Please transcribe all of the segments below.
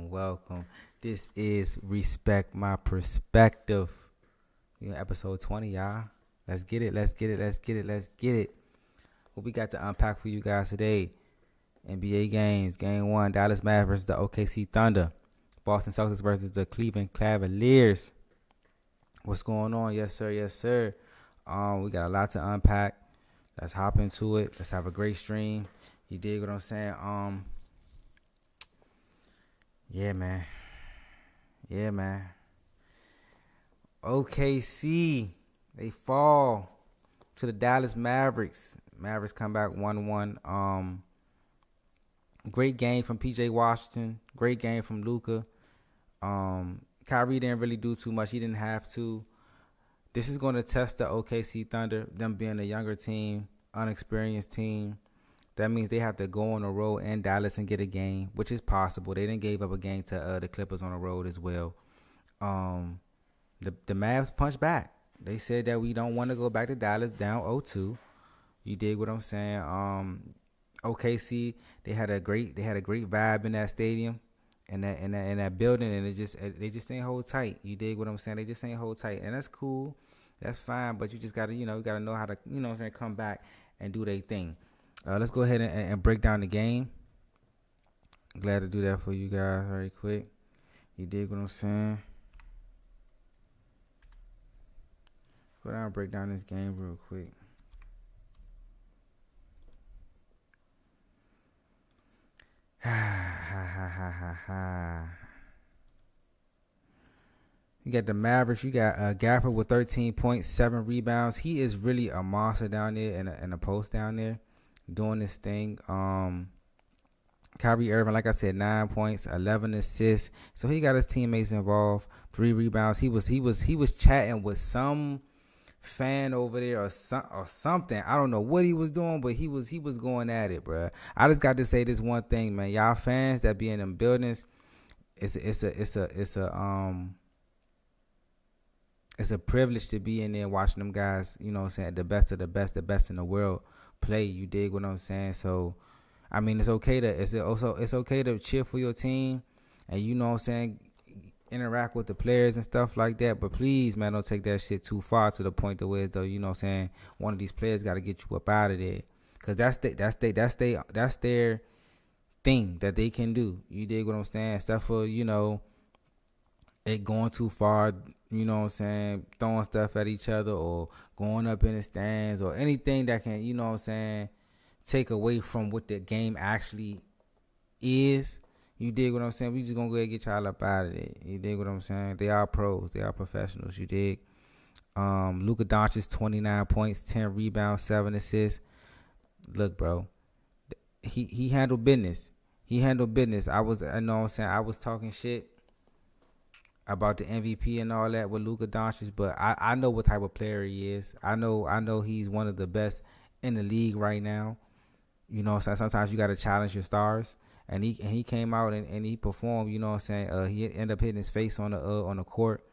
Welcome. This is Respect My Perspective. Episode 20, y'all. Let's get it. What we got to unpack for you guys today? NBA games. Game 1, Dallas Mavericks versus the OKC Thunder. Boston Celtics versus the Cleveland Cavaliers. What's going on? Yes, sir. We got a lot to unpack. Let's hop into it. Let's have a great stream. You dig what I'm saying? Yeah, man. OKC, they fall to the Dallas Mavericks. Mavericks come back 1-1. Great game from PJ Washington. Great game from Luka. Kyrie didn't really do too much. He didn't have to. This is going to test the OKC Thunder, them being a younger team, unexperienced team. That means they have to go on the road in Dallas and get a game, which is possible. They didn't give up a game to the Clippers on the road as well. The Mavs punched back. They said that we don't want to go back to Dallas down 0-2. You dig what I'm saying? OKC, they had a great vibe in that stadium and that building, and they just ain't hold tight. You dig what I'm saying? They just ain't hold tight, and that's cool. That's fine, but you just gotta know how to come back and do their thing. Let's go ahead and break down the game. Glad to do that for you guys very quick. You dig what I'm saying? Go down and break down this game real quick. You got the Mavericks. You got Gafford with 13 points, 7 rebounds. He is really a monster down there in a post down there, doing this thing. Kyrie Irving, like I said, 9 points, 11 assists. So he got his teammates involved. 3 rebounds. He was chatting with some fan over there or something. I don't know what he was doing, but he was going at it, bro. I just got to say this one thing, man. Y'all fans that be in them buildings, it's a privilege to be in there watching them guys, you know what I'm saying, the best of the best in the world play. You dig what I'm saying? So I mean, it's okay to cheer for your team and, you know what I'm saying, interact with the players and stuff like that, but please, man, don't take that shit too far to the point to where, though, you know what I'm saying, one of these players got to get you up out of there, because that's their thing that they can do. You dig what I'm saying? Except for, it going too far, you know what I'm saying, throwing stuff at each other or going up in the stands or anything that can, you know what I'm saying, take away from what the game actually is. You dig what I'm saying? We just gonna go ahead and get y'all up out of there. You dig what I'm saying? They are pros. They are professionals. You dig? Luka Doncic, 29 points, 10 rebounds, 7 assists. Look, bro, he handled business. I know what I'm saying, I was talking shit about the MVP and all that with Luka Doncic, but I know what type of player he is. I know he's one of the best in the league right now. You know, so sometimes you got to challenge your stars. And he came out and he performed, you know what I'm saying? He ended up hitting his face on the court.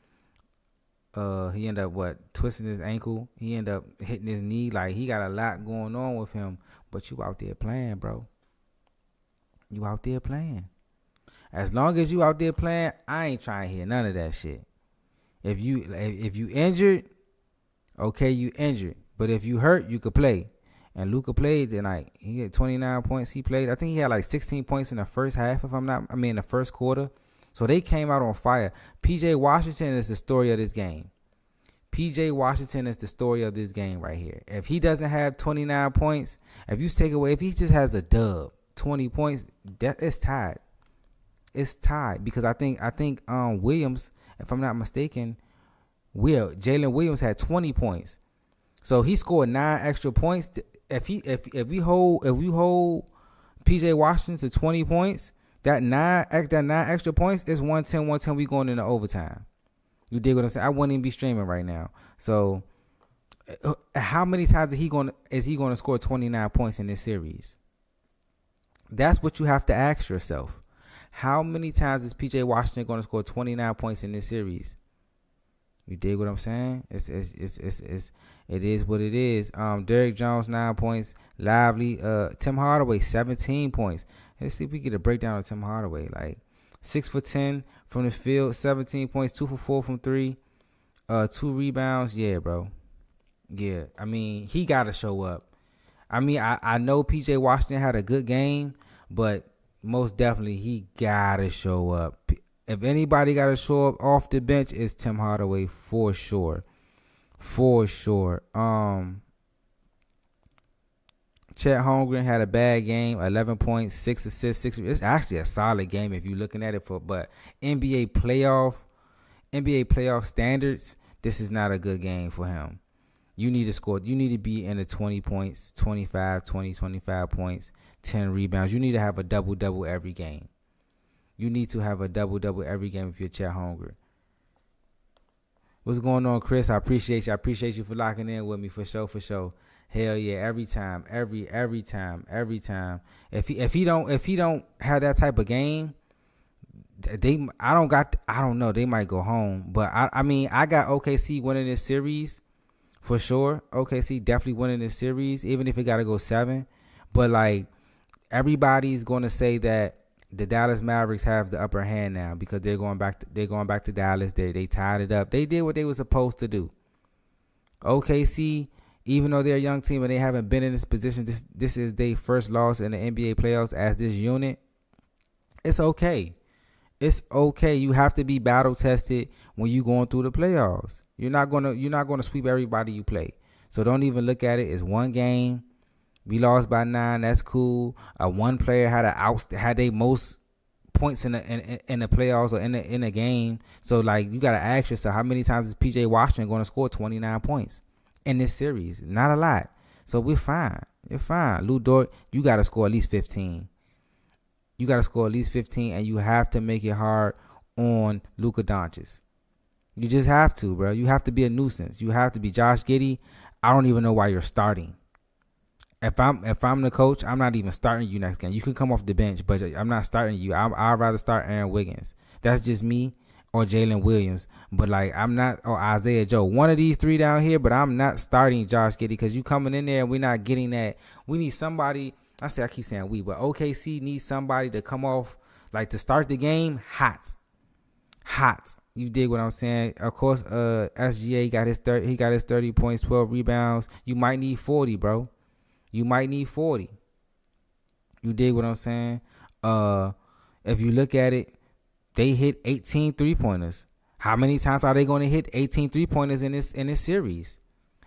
He ended up twisting his ankle. He ended up hitting his knee. Like, he got a lot going on with him. But you out there playing, bro. You out there playing. As long as you out there playing, I ain't trying to hear none of that shit. If you injured, okay, you injured. But if you hurt, you could play. And Luka played tonight. He had 29 points. He played. I think he had like 16 points in the first half, the first quarter. So they came out on fire. PJ Washington is the story of this game. PJ Washington is the story of this game right here. If he doesn't have 29 points, if you take away, if he just has a dub, 20 points, it's tied. It's tied because I think Williams, if I'm not mistaken, Jalen Williams had 20 points. So he scored 9 extra points. If we hold PJ Washington to 20 points, that nine extra points is 110. We going into overtime. You dig what I'm saying? I wouldn't even be streaming right now. So how many times is he going to score 29 points in this series? That's what you have to ask yourself. How many times is PJ Washington going to score 29 points in this series? You dig what I'm saying? It is what it is. Derrick Jones, 9 points. Lively. Tim Hardaway, 17 points. Let's see if we get a breakdown of Tim Hardaway. Like, 6 for 10 from the field, 17 points, 2 for 4 from 3, 2 rebounds. Yeah, bro. Yeah, I mean, he got to show up. I mean, I know P.J. Washington had a good game, but most definitely he got to show up. If anybody got to show up off the bench, it's Tim Hardaway for sure. For sure. Chet Holmgren had a bad game, 11 points, 6 assists, 6. It's actually a solid game if you're looking at it but NBA playoff standards, this is not a good game for him. You need to score. You need to be in the 20 points, 25 points, 10 rebounds. You need to have a double-double every game. You need to have a double-double every game if you're Chet Holmgren. What's going on, Chris? I appreciate you. I appreciate you for locking in with me for sure. Hell yeah, every time. If he don't have that type of game, I don't know. They might go home. But I mean, I got OKC winning this series for sure. OKC definitely winning this series, even if it got to go 7. But like, everybody's going to say that the Dallas Mavericks have the upper hand now because they're going back to Dallas. They tied it up. They did what they were supposed to do. OKC, even though they're a young team and they haven't been in this position, this is their first loss in the NBA playoffs as this unit. It's okay. It's okay. You have to be battle tested when you're going through the playoffs. You're not gonna sweep everybody you play. So don't even look at it as one game. We lost by 9. That's cool. One player had their most points in the playoffs or in the game. So like, you gotta ask yourself, how many times is P.J. Washington going to score 29 points in this series? Not a lot. So we're fine. You're fine. Lou Dort, you gotta score at least 15. You gotta score at least 15, and you have to make it hard on Luka Doncic. You just have to, bro. You have to be a nuisance. You have to be Josh Giddey. I don't even know why you're starting. If I'm the coach, I'm not even starting you next game. You can come off the bench, but I'm not starting you. I'd rather start Aaron Wiggins. That's just me, or Jalen Williams. But like, I'm not, or Isaiah Joe. One of these 3 down here, but I'm not starting Josh Giddey because you coming in there and we're not getting that. We need somebody. I keep saying we, but OKC needs somebody to come off, like, to start the game hot. You dig what I'm saying? Of course, SGA got his 30. He got his 30 points, 12 rebounds. You might need 40, bro. You might need 40. You dig what I'm saying? If you look at it, they hit 18 3-pointers. How many times are they going to hit 18 3-pointers in this series?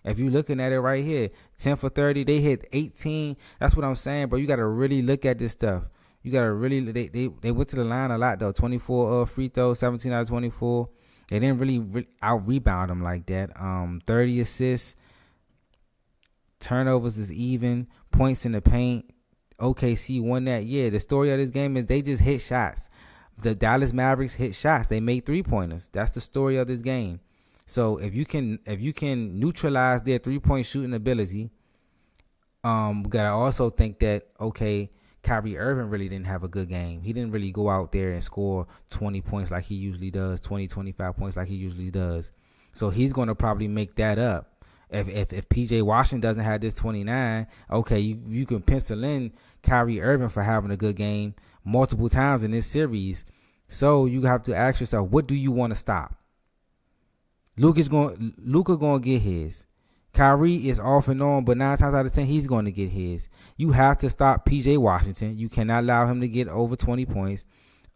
If you're looking at it right here, 10 for 30, they hit 18. That's what I'm saying, bro. You got to really look at this stuff. You got to really, they went to the line a lot, though. 24 free throws, 17 out of 24. They didn't really out-rebound them like that. 30 assists. Turnovers is even. Points in the paint. OKC won that. Yeah, the story of this game is they just hit shots. The Dallas Mavericks hit shots. They made 3-pointers. That's the story of this game. So if you can neutralize their 3-point shooting ability, we gotta also think that, okay, Kyrie Irving really didn't have a good game. He didn't really go out there and score 20 points like he usually does, 20, 25 points like he usually does. So he's gonna probably make that up. If P.J. Washington doesn't have this 29, okay, you can pencil in Kyrie Irving for having a good game multiple times in this series. So you have to ask yourself, what do you want to stop? Luka gonna get his. Kyrie is off and on, but 9 times out of 10, he's going to get his. You have to stop P.J. Washington. You cannot allow him to get over 20 points.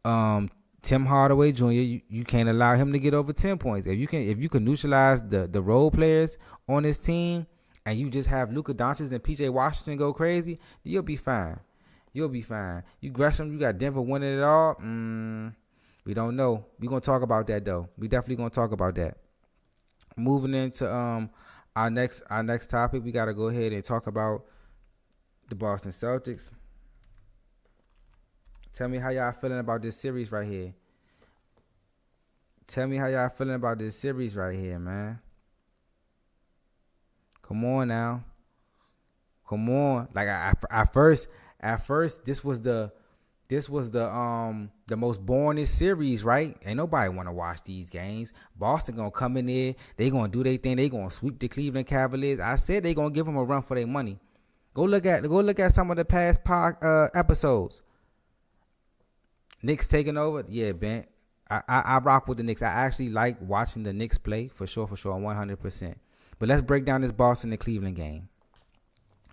Tim Hardaway Jr., you can't allow him to get over 10 points. If you can neutralize the role players on this team, and you just have Luka Doncic and P.J. Washington go crazy, you'll be fine. You'll be fine. You Gresham, you got Denver winning it all. We don't know. We're gonna talk about that though. We definitely gonna talk about that. Moving into our next topic, we gotta go ahead and talk about the Boston Celtics. Tell me how y'all feeling about this series right here. Tell me how y'all feeling about this series right here, man. Come on now. Come on. Like at first, this was the most boringest series, right? Ain't nobody want to watch these games. Boston gonna come in there. They gonna do their thing. They gonna sweep the Cleveland Cavaliers. I said they gonna give them a run for their money. Go look at some of the past episodes. Knicks taking over. Yeah, Ben. I rock with the Knicks. I actually like watching the Knicks play for sure, 100%. But let's break down this Boston and Cleveland game.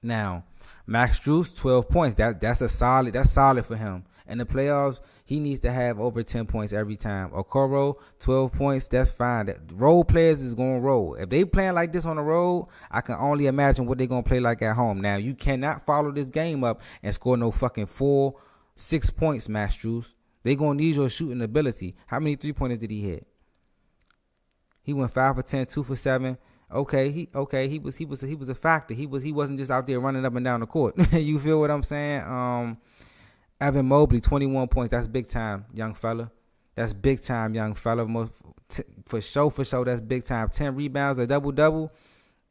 Now, Max Strus, 12 points. That's solid for him. In the playoffs, he needs to have over 10 points every time. Okoro, 12 points. That's fine. Role players is going to roll. If they playing like this on the road, I can only imagine what they're going to play like at home. Now, you cannot follow this game up and score no fucking 6 points, Max Strus. They're going to need your shooting ability. How many 3-pointers did he hit? He went 5 for 10, 2 for 7. Okay, he was a factor. He wasn't just out there running up and down the court. You feel what I'm saying? Evan Mobley, 21 points. That's big time, young fella. That's big time, young fella. For sure, that's big time. 10 rebounds, a double-double.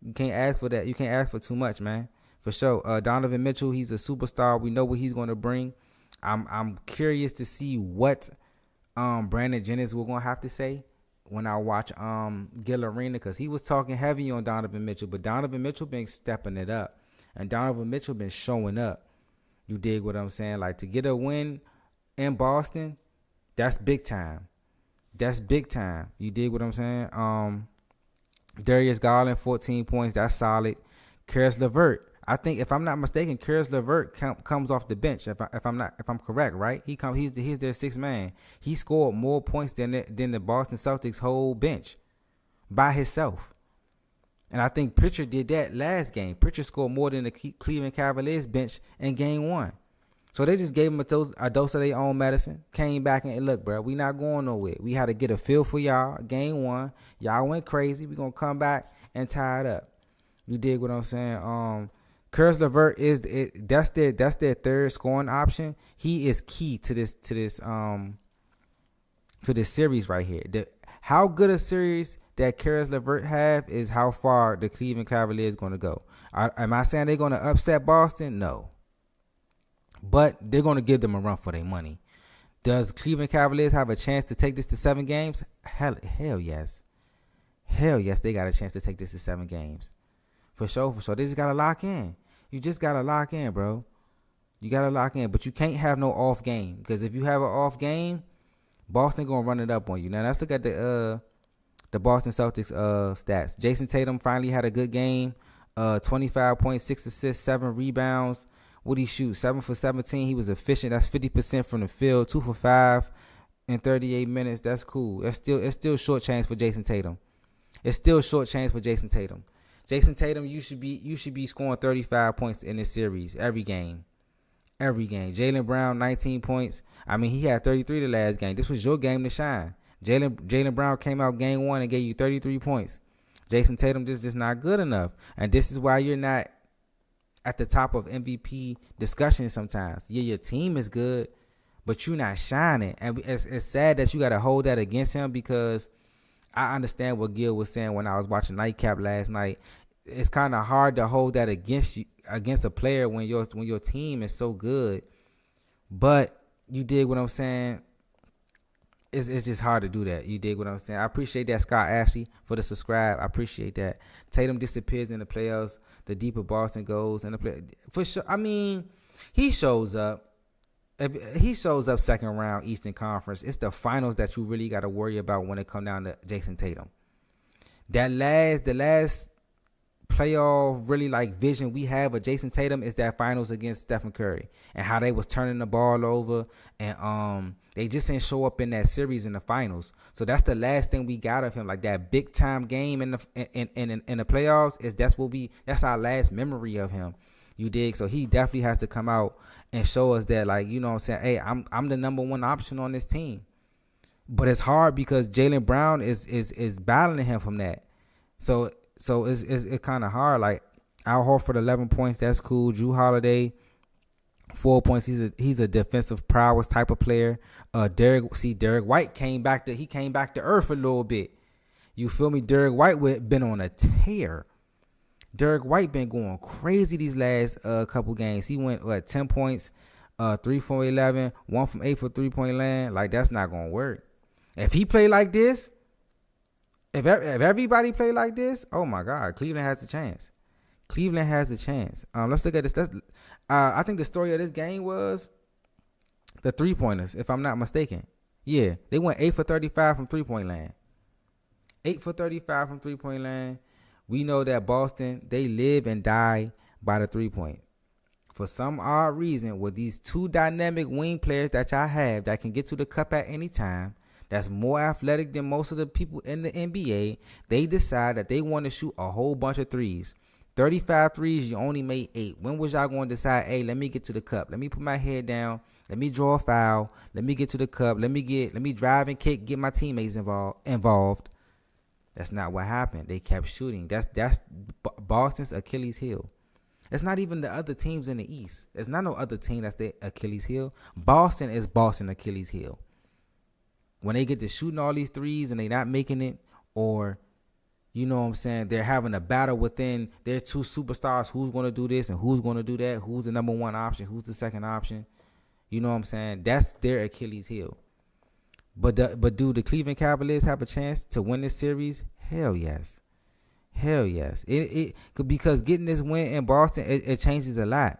You can't ask for that. You can't ask for too much, man. For sure. Donovan Mitchell, he's a superstar. We know what he's going to bring. I'm curious to see what Brandon Jennings will going to have to say when I watch Gil Arena, because he was talking heavy on Donovan Mitchell, but Donovan Mitchell been stepping it up, and Donovan Mitchell been showing up. You dig what I'm saying? Like, to get a win in Boston, that's big time. That's big time. You dig what I'm saying? Darius Garland, 14 points. That's solid. Karis LeVert. I think, if I'm not mistaken, Karis LeVert comes off the bench. If I'm correct, right? He's their sixth man. He scored more points than the Boston Celtics whole bench by himself. And I think Pritchard did that last game. Pritchard scored more than the Cleveland Cavaliers bench in game 1. So they just gave him a dose of their own medicine. Came back and, look, bro, we not going nowhere. We had to get a feel for y'all. Game 1, y'all went crazy. We gonna come back and tie it up. You dig what I'm saying? Karis LeVert that's their third scoring option. He is key to this series right here. How good a series that Karis LeVert have is how far the Cleveland Cavaliers going to go. Am I saying they're going to upset Boston? No. But they're going to give them a run for their money. Does Cleveland Cavaliers have a chance to take this to 7 games? Hell yes. Hell yes, they got a chance to take this to 7 games. For sure. They just got to lock in. You just got to lock in, bro. You got to lock in. But you can't have no off game. Because if you have an off game, Boston going to run it up on you. Now, let's look at the Boston Celtics stats. Jason Tatum finally had a good game. 25 points, 6 assists, 7 rebounds. What did he shoot? 7 for 17. He was efficient. That's 50% from the field. 2 for 5 in 38 minutes. That's cool. It's still short change for Jason Tatum. Jason Tatum, you should be scoring 35 points in this series every game. Jalen Brown, 19 points. I mean, he had 33 the last game. This was your game to shine. Jalen Brown came out game 1 and gave you 33 points. Jason Tatum, this is just not good enough. And this is why you're not at the top of MVP discussion sometimes. Yeah, your team is good, but you're not shining. And it's sad that you got to hold that against him, because I understand what Gil was saying when I was watching Nightcap last night. It's kind of hard to hold that against a player when your team is so good. But you dig what I'm saying? It's just hard to do that. You dig what I'm saying? I appreciate that, Scott Ashley, for the subscribe. I appreciate that. Tatum disappears in the playoffs. The deeper Boston goes in the play. For sure. I mean, he shows up. If he shows up second round Eastern Conference, it's the finals that you really got to worry about when it come down to Jason Tatum. The last playoff really like vision we have of Jason Tatum is that finals against Stephen Curry, and how they was turning the ball over, and they just didn't show up in that series in the finals. So that's the last thing we got of him, like that big time game in the playoffs. That's our last memory of him. You dig? So he definitely has to come out and show us that, like, you know what I'm saying, hey, I'm the number one option on this team. But it's hard because Jaylen Brown is battling him from that. So it's kind of hard. Like, Al Horford, 11 points, that's cool. Jrue Holiday, 4 points. He's a defensive prowess type of player. Derek White came back to earth a little bit. You feel me? Derek White been on a tear. Derek White been going crazy these last couple games. He went 10 points, 3 from 11, 1 from 8 for 3-point land. Like, that's not gonna work. If he play like this, if everybody play like this, oh my God, Cleveland has a chance. Let's look at this. I think the story of this game was The 3-pointers, if I'm not mistaken. Yeah, they went 8 for 35 from 3-point land. 8 for 35 from 3-point land. We know that Boston, they live and die by the 3-point. For some odd reason, with these two dynamic wing players that y'all have that can get to the cup at any time, that's more athletic than most of the people in the NBA, they decide that they want to shoot a whole bunch of threes. 35 threes, you only made 8. When was y'all going to decide, hey, let me get to the cup. Let me put my head down. Let me draw a foul. Let me get to the cup. Let me drive and kick, get my teammates involved. That's not what happened. They kept shooting. That's Boston's Achilles heel. It's not even the other teams in the East. It's not no other team that's their Achilles heel. Boston is Boston Achilles heel. When they get to shooting all these threes and they not making it, or, you know what I'm saying, they're having a battle within their two superstars. Who's going to do this and who's going to do that? Who's the number one option? Who's the second option? You know what I'm saying? That's their Achilles heel. But do the Cleveland Cavaliers have a chance to win this series? Hell yes. Hell yes. Because getting this win in Boston, it changes a lot.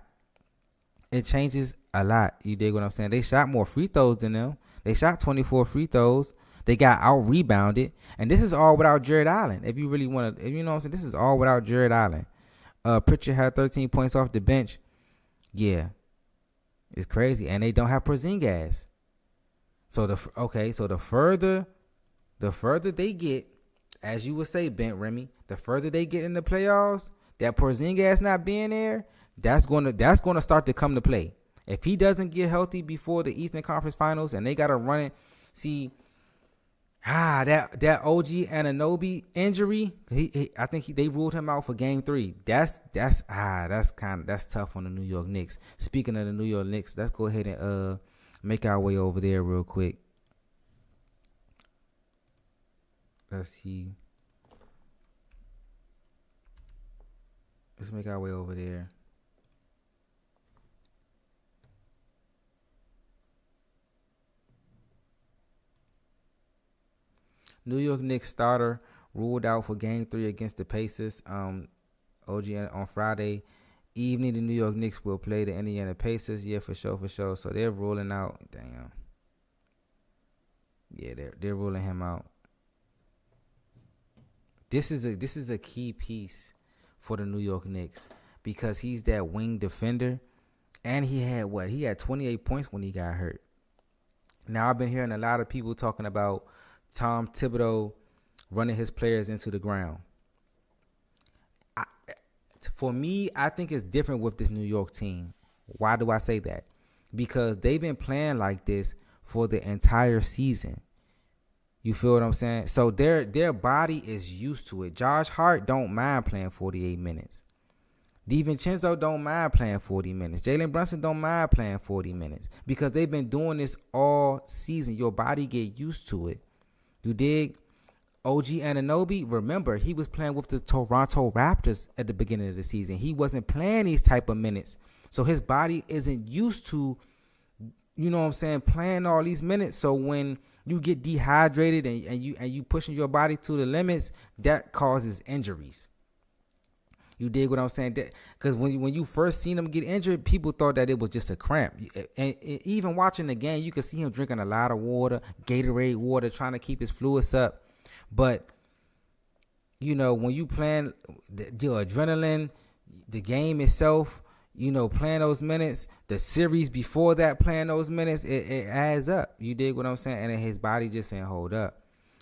It changes a lot. You dig what I'm saying? They shot more free throws than them. They shot 24 free throws. They got out-rebounded. And this is all without Jared Allen. If you really want to, you know what I'm saying? This is all without Jared Allen. Pritchard had 13 points off the bench. Yeah. It's crazy. And they don't have Porzingis. So the further they get, as you would say, Bent Remy, the further they get in the playoffs, that Porzingis not being there, that's gonna start to come to play. If he doesn't get healthy before the Eastern Conference Finals and they gotta run it, see, that OG Anunoby injury, I think they ruled him out for Game 3. That's tough on the New York Knicks. Speaking of the New York Knicks, let's go ahead and make our way over there real quick. Let's see. Let's make our way over there. New York Knicks starter ruled out for Game 3 against the Pacers. OG on Friday evening, the New York Knicks will play the Indiana Pacers. Yeah, for sure. So they're ruling out. Damn. Yeah, they're ruling him out. This is a key piece for the New York Knicks because he's that wing defender, and he had 28 points when he got hurt. Now I've been hearing a lot of people talking about Tom Thibodeau running his players into the ground. For me, I think it's different with this New York team. Why do I say that? Because they've been playing like this for the entire season. You feel what I'm saying? So their body is used to it. Josh Hart don't mind playing 48 minutes. DiVincenzo don't mind playing 40 minutes. Jalen Brunson don't mind playing 40 minutes because they've been doing this all season. Your body get used to it. You dig? OG Anunoby, remember, he was playing with the Toronto Raptors at the beginning of the season. He wasn't playing these type of minutes. So his body isn't used to, you know what I'm saying, playing all these minutes. So when you get dehydrated and you pushing your body to the limits, that causes injuries. You dig what I'm saying? Because when you first seen him get injured, people thought that it was just a cramp. And even watching the game, you could see him drinking a lot of water, Gatorade water, trying to keep his fluids up. But, you know, when you playing your adrenaline, the game itself, you know, playing those minutes, the series before that, playing those minutes, it adds up. You dig what I'm saying? And his body just ain't hold up.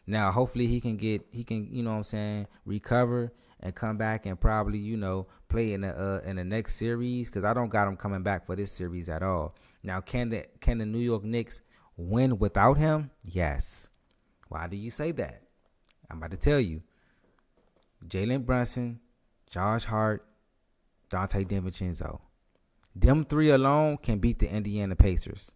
Now, hopefully he can, you know what I'm saying, recover and come back and probably, you know, play in the next series, because I don't got him coming back for this series at all. Now, can the New York Knicks win without him? Yes. Why do you say that? I'm about to tell you. Jalen Brunson, Josh Hart, Dante DiVincenzo. Them three alone can beat the Indiana Pacers.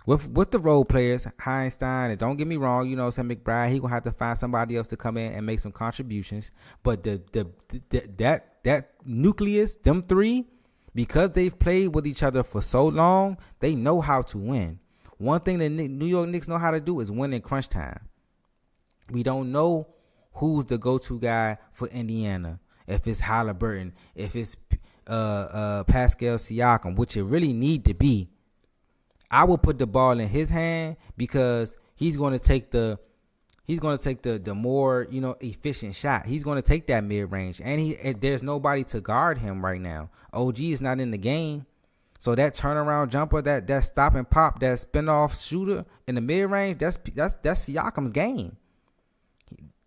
With the role players, Heinstein, and don't get me wrong, you know, Sam McBride, he gonna have to find somebody else to come in and make some contributions. But that nucleus, them three, because they've played with each other for so long, they know how to win. One thing the New York Knicks know how to do is win in crunch time. We don't know who's the go-to guy for Indiana. If it's Halliburton, if it's Pascal Siakam, which it really need to be. I would put the ball in his hand because he's going to take the more, efficient shot. He's going to take that mid range, and there's nobody to guard him right now. OG is not in the game, so that turnaround jumper, that stop and pop, that spin off shooter in the mid range, that's Siakam's game.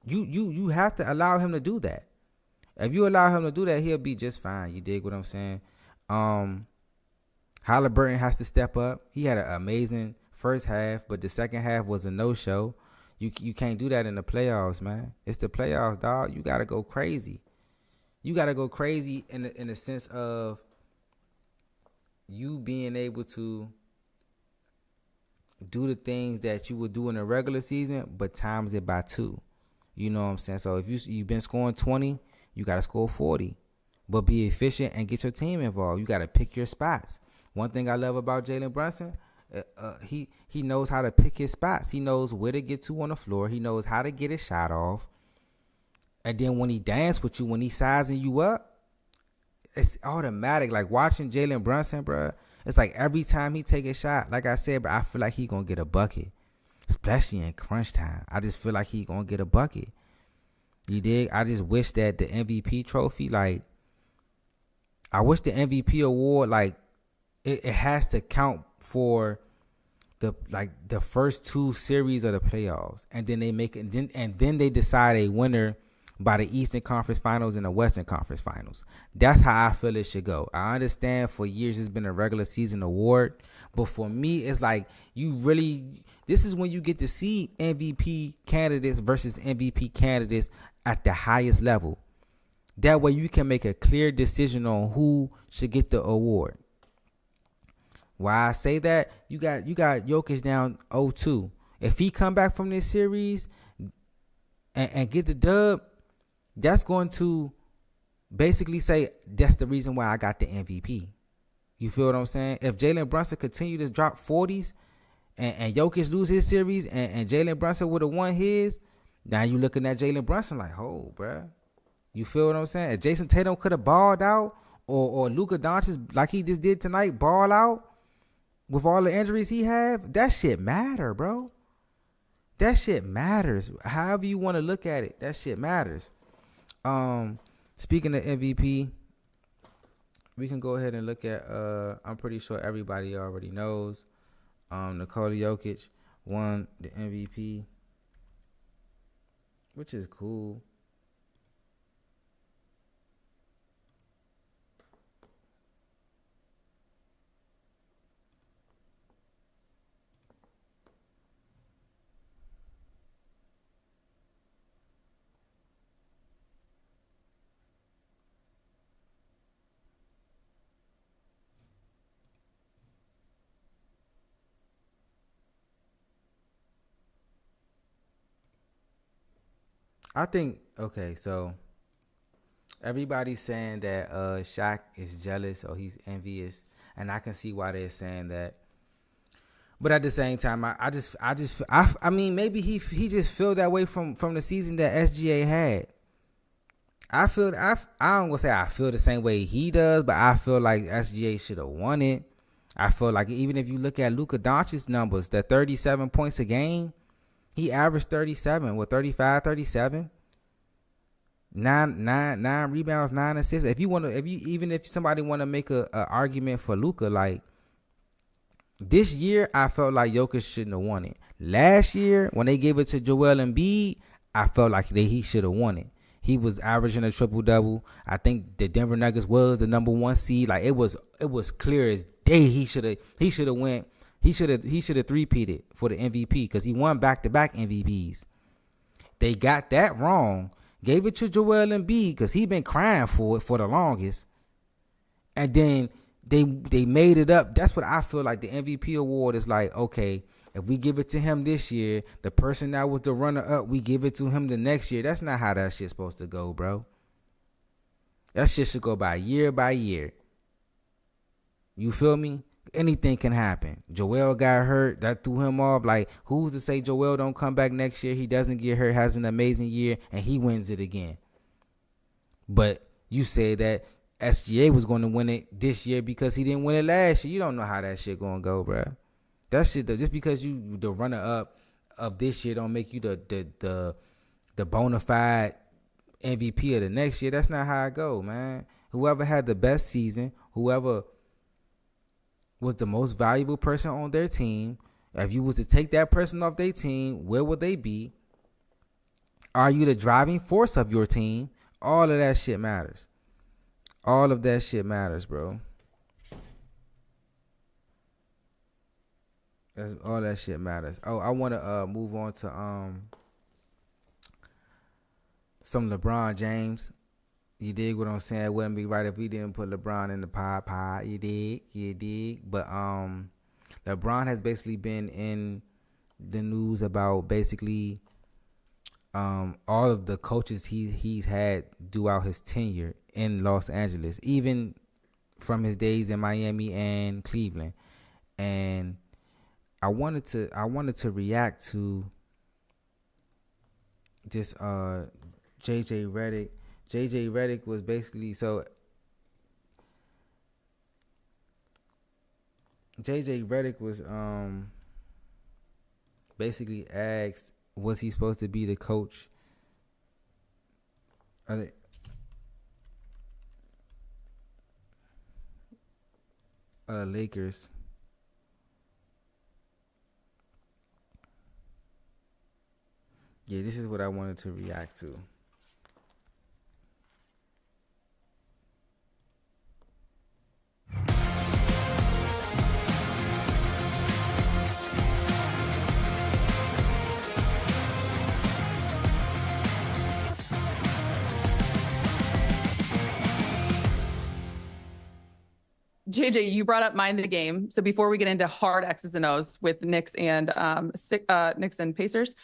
You have to allow him to do that. If you allow him to do that, he'll be just fine. You dig what I'm saying? Halliburton has to step up. He had an amazing first half, but the second half was a no-show. You can't do that in the playoffs, man. It's the playoffs, dog. You gotta go crazy. You gotta go crazy in the sense of you being able to do the things that you would do in a regular season, but times it by 2. You know what I'm saying? So if you've been scoring 20, you gotta score 40, but be efficient and get your team involved. You gotta pick your spots. One thing I love about Jalen Brunson, he knows how to pick his spots. He knows where to get to on the floor. He knows how to get his shot off. And then when he dance with you, when he's sizing you up, it's automatic. Like watching Jalen Brunson, bro, it's like every time he take a shot, like I said, bro, I feel like he gonna get a bucket, especially in crunch time. I just feel like he gonna get a bucket. You dig? I just wish that the MVP trophy, like, I wish the MVP award, like, it has to count for the first 2 series of the playoffs, and then they make it, and then they decide a winner by the Eastern Conference Finals and the Western Conference Finals. That's how I feel it should go. I understand for years it's been a regular season award, but for me, it's like this is when you get to see MVP candidates versus MVP candidates at the highest level. That way you can make a clear decision on who should get the award. Why I say that, you got Jokic down 0-2. If he come back from this series and get the dub, that's going to basically say that's the reason why I got the MVP. You feel what I'm saying? If Jalen Brunson continue to drop 40s and Jokic lose his series and Jalen Brunson would have won his, now you looking at Jalen Brunson like, oh, bruh. You feel what I'm saying? If Jason Tatum could have balled out or Luka Doncic, like he just did tonight, ball out, with all the injuries he have, that shit matter, bro. That shit matters. However you want to look at it, that shit matters. Speaking of MVP, we can go ahead and look at I'm pretty sure everybody already knows. Nikola Jokic won the MVP, which is cool. I think, okay, so everybody's saying that Shaq is jealous or he's envious, and I can see why they're saying that. But at the same time, I mean, maybe he just feel that way from the season that SGA had. I don't gonna say I feel the same way he does, but I feel like SGA should have won it. I feel like even if you look at Luka Doncic's numbers, the 37 points a game, he averaged 37, 35, 37. 9 rebounds, 9 assists. If somebody want to make a argument for Luka, like this year, I felt like Jokic shouldn't have won it. Last year, when they gave it to Joel Embiid, I felt like he should have won it. He was averaging a triple double. I think the Denver Nuggets was the number 1 seed. Like it was clear as day. He should have went. He should have three-peated for the MVP because he won back-to-back MVPs. They got that wrong. Gave it to Joel Embiid because he been crying for it for the longest. And then they made it up. That's what I feel like the MVP award is like, okay, if we give it to him this year, the person that was the runner-up, we give it to him the next year. That's not how that shit's supposed to go, bro. That shit should go by year. You feel me? Anything can happen. Joel got hurt. That threw him off. Like, who's to say Joel don't come back next year? He doesn't get hurt, has an amazing year, and he wins it again. But you say that SGA was going to win it this year because he didn't win it last year. You don't know how that shit going to go, bro. That shit, just because you the runner up of this year don't make you the bona fide MVP of the next year. That's not how it go, man. Whoever had the best season, whoever was the most valuable person on their team, if you was to take that person off their team, where would they be? Are you the driving force of your team? All of that shit matters. All of that shit matters, bro. All that shit matters. Oh, I want to move on to some LeBron James. You dig what I'm saying? It wouldn't be right if we didn't put LeBron in the pod. You dig. But LeBron has basically been in the news about basically all of the coaches he's had throughout his tenure in Los Angeles, even from his days in Miami and Cleveland. And I wanted to react to this JJ Redick. JJ Redick was basically JJ Redick was basically asked, was he supposed to be the coach of the Lakers? Yeah, this is what I wanted to react to. JJ, you brought up mind the game. So before we get into hard X's and O's with Knicks and Pacers,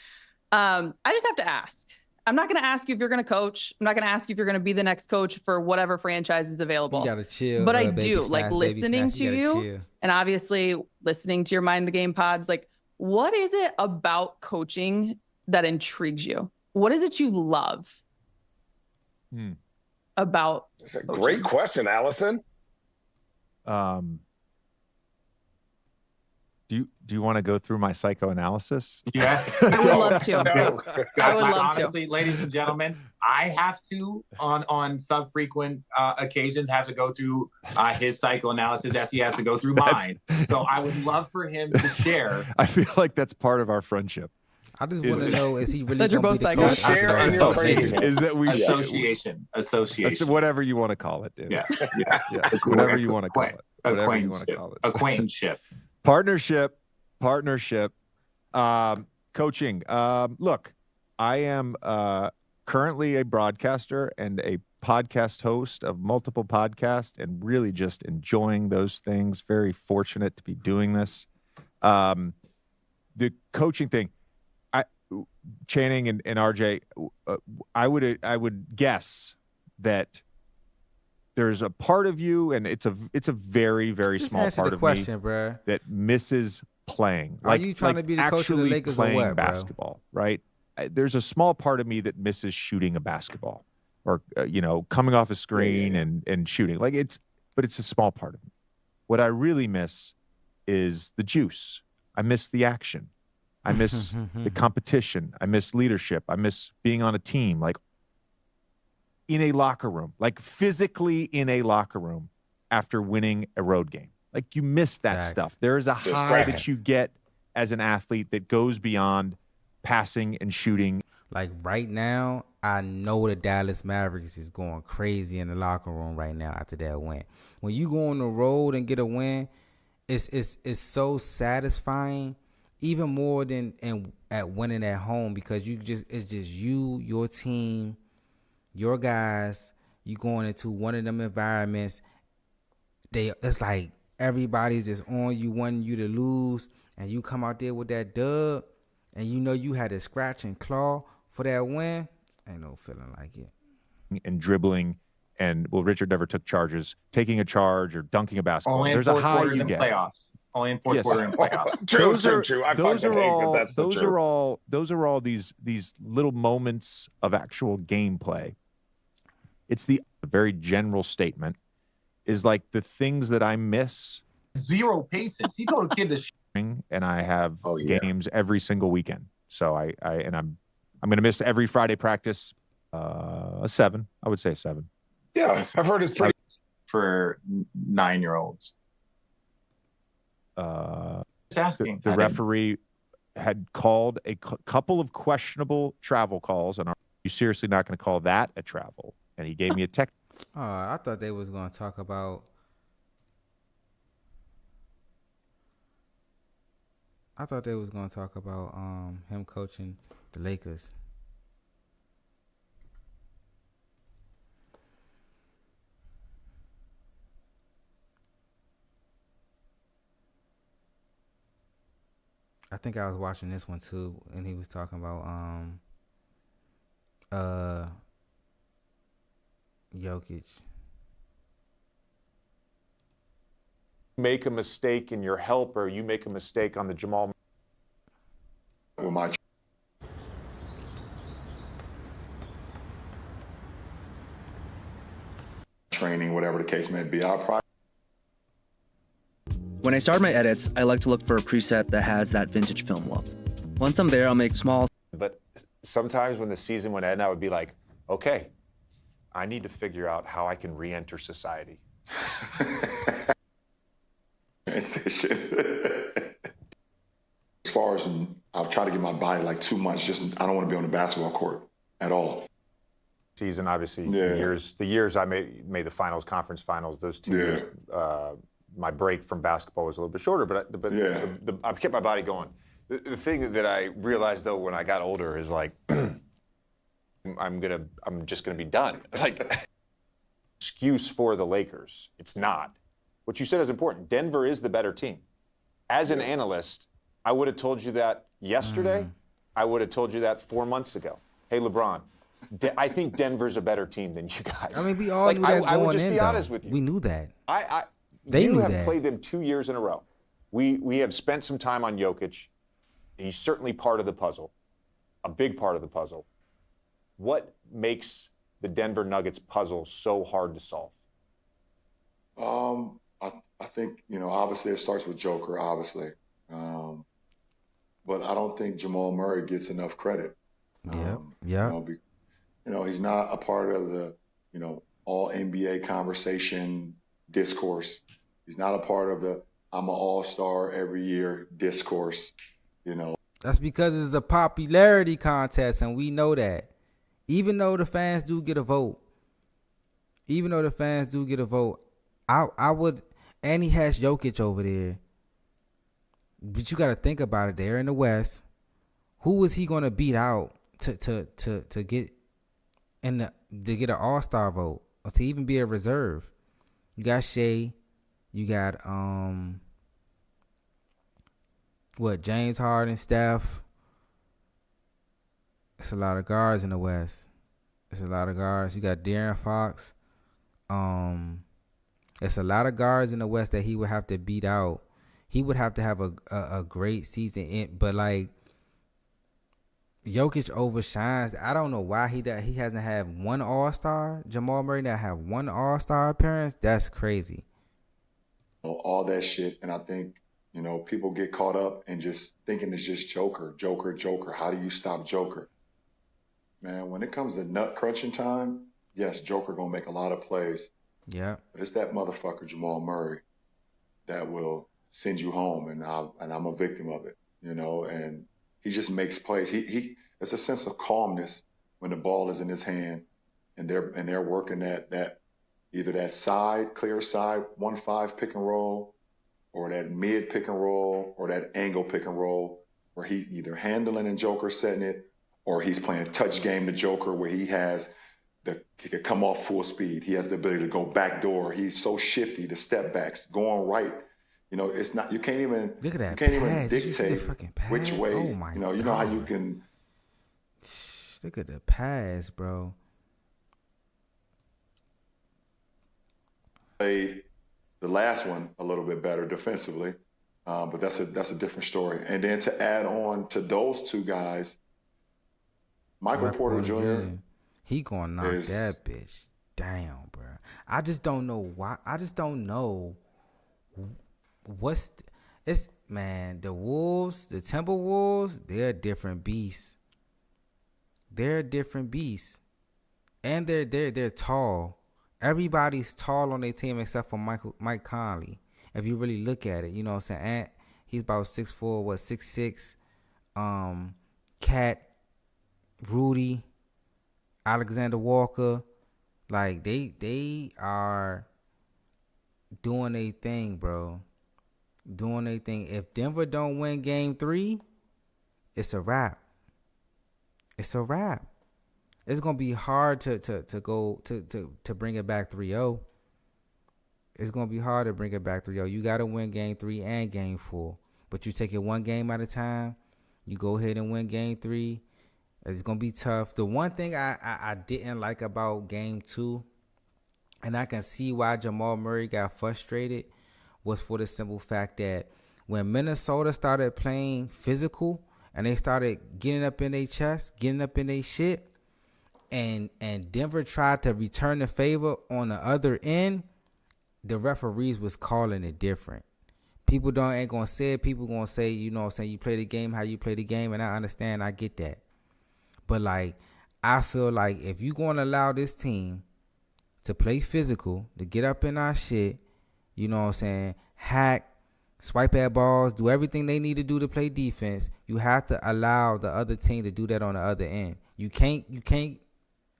I just have to ask. I'm not going to ask you if you're going to coach. I'm not going to ask you if you're going to be the next coach for whatever franchise is available. You got to chill. But I do like listening to you and obviously listening to your mind the game pods. Like, what is it about coaching that intrigues you? What is it you love about? That's a great question, Allison. Do you want to go through my psychoanalysis? Yes. I would love to. I would love honestly, to. Ladies and gentlemen, I have to, on subfrequent occasions, have to go through his psychoanalysis as he has to go through mine. So I would love for him to share. I feel like that's part of our friendship. I just want to know, is he really That you're going both to be the coach? Share in your craziness. Is that we Association. whatever you want to call it, dude. Yes. Whatever you want to call it. Whatever you want to call it. Acquaintanceship. Partnership. Coaching. Look, I am currently a broadcaster and a podcast host of multiple podcasts and really just enjoying those things. Very fortunate to be doing this. The coaching thing, Channing and RJ, I would guess that there's a part of you, and it's a very, very Just small part of question, me bro. that misses playing. Are you trying to be the coach of the Lakers or playing what, bro? basketball, right? There's a small part of me that misses shooting a basketball, or coming off a screen and shooting. But it's a small part of me. What I really miss is the juice. I miss the action. I miss the competition. I miss leadership. I miss being on a team, like in a locker room, like physically in a locker room after winning a road game. Like, you miss that stuff. There is a high that you get as an athlete that goes beyond passing and shooting. Like right now, I know the Dallas Mavericks is going crazy in the locker room right now after that win. When you go on the road and get a win, it's so satisfying, even more than at winning at home, because it's just you, your team, your guys. You going into one of them environments. It's like everybody's just on you, wanting you to lose, and you come out there with that dub, and you had to scratch and claw for that win. Ain't no feeling like it. And dribbling, and Richard never took charges. Taking a charge or dunking a basketball. Only There's in a fourth high quarters you and get. Playoffs. Only in fourth quarter and playoffs. True. Those are all these little moments of actual gameplay. It's the very general statement is like the things that I miss. Zero patience. He told a kid to and I have Oh, yeah. games every single weekend. So I'm going to miss every Friday practice. A 7, I would say 7. Yeah, I've heard it's pretty. For 9-year-olds. Just asking. The referee had called a couple of questionable travel calls, and are you seriously not going to call that a travel? And he gave me a text. Oh, I thought they was going to talk about. I thought they was going to talk about him coaching the Lakers. I think I was watching this one too, and he was talking about Jokic. Make a mistake in your helper, you make a mistake on the Jamal. With my training, whatever the case may be, I'll probably. When I start my edits, I like to look for a preset that has that vintage film look. Once I'm there, I'll make small. But sometimes when the season would end, I would be like, okay, I need to figure out how I can re-enter society. As far as I've tried to give my body like 2 months, just I don't want to be on the basketball court at all. Season, obviously, Yeah. the years I made the finals, conference finals, those 2 years, my break from basketball was a little bit shorter, but Yeah. I kept my body going. The thing that I realized though when I got older is like, I'm just gonna be done. Like, excuse for the Lakers, it's not. What you said is important. Denver is the better team. As an analyst, I would have told you that yesterday. I would have told you that 4 months ago. Hey, LeBron, I think Denver's a better team than you guys. I mean, we all knew that going I would just in, be though. honest with you. We knew that. They knew have that. played them 2 years in a row. We have spent some time on Jokic. He's certainly part of the puzzle, a big part of the puzzle. What makes the Denver Nuggets puzzle so hard to solve? I think, obviously it starts with Joker, obviously. But I don't think Jamal Murray gets enough credit. Yeah. He's not a part of the, all NBA conversation discourse. He's not a part of the I'm an all-star every year discourse, That's because it's a popularity contest, and we know that. Even though the fans do get a vote, I would, and he has Jokic over there. But you got to think about it. They're in the West. Who is he going to beat out to get to get an All-Star vote or to even be a reserve? You got Shea. You got James Harden, Steph. It's a lot of guards in the West. It's a lot of guards. You got De'Aaron Fox. It's a lot of guards in the West that he would have to beat out. He would have to have a great season, but like Jokic overshines. I don't know why he hasn't had one All-Star. Jamal Murray not have one All-Star appearance. That's crazy. All that shit, and I think people get caught up in just thinking it's just Joker. How do you stop Joker? Man, when it comes to nut crunching time, yes, Joker gonna make a lot of plays. Yeah, but it's that motherfucker Jamal Murray that will send you home, and I'm a victim of it, and he just makes plays. He it's a sense of calmness when the ball is in his hand, and they're working that either that side, clear side, 1-5 pick and roll, or that mid pick and roll, or that angle pick and roll, where he's either handling and Joker setting it, or he's playing touch game to Joker, where he could come off full speed. He has the ability to go back door. He's so shifty, the step backs, going right. It's not, you can't even, look at that. You can't pass. even dictate which way, Oh my you know how you can. Look at the pass, bro. Played the last one a little bit better defensively, but that's a different story. And then to add on to those two guys, Michael Porter Jr. He gonna knock that bitch down, bro. I just don't know why. I just don't know man, the Wolves, the Timberwolves, they're a different beast. They're a different beast. And they're tall. Everybody's tall on their team except for Mike Conley. If you really look at it, you know what I'm saying? Ant, he's about 6'4", 6'6". Cat, Rudy, Alexander Walker, like they are doing their thing, bro. Doing their thing. If Denver don't win game 3, it's a wrap. It's a wrap. It's gonna be hard to bring it back 3-0. It's gonna be hard to bring it back 3-0. You gotta win game 3 and game 4. But you take it one game at a time. You go ahead and win game 3. It's gonna be tough. The one thing I didn't like about game 2, and I can see why Jamal Murray got frustrated, was for the simple fact that when Minnesota started playing physical and they started getting up in their chest, getting up in their shit, and Denver tried to return the favor on the other end, the referees was calling it different. People ain't gonna say it. People gonna say, you know what I'm saying, you play the game how you play the game, and I understand, I get that. But like, I feel like if you gonna allow this team to play physical, to get up in our shit, you know what I'm saying, hack, swipe at balls, do everything they need to do to play defense, you have to allow the other team to do that on the other end. You can't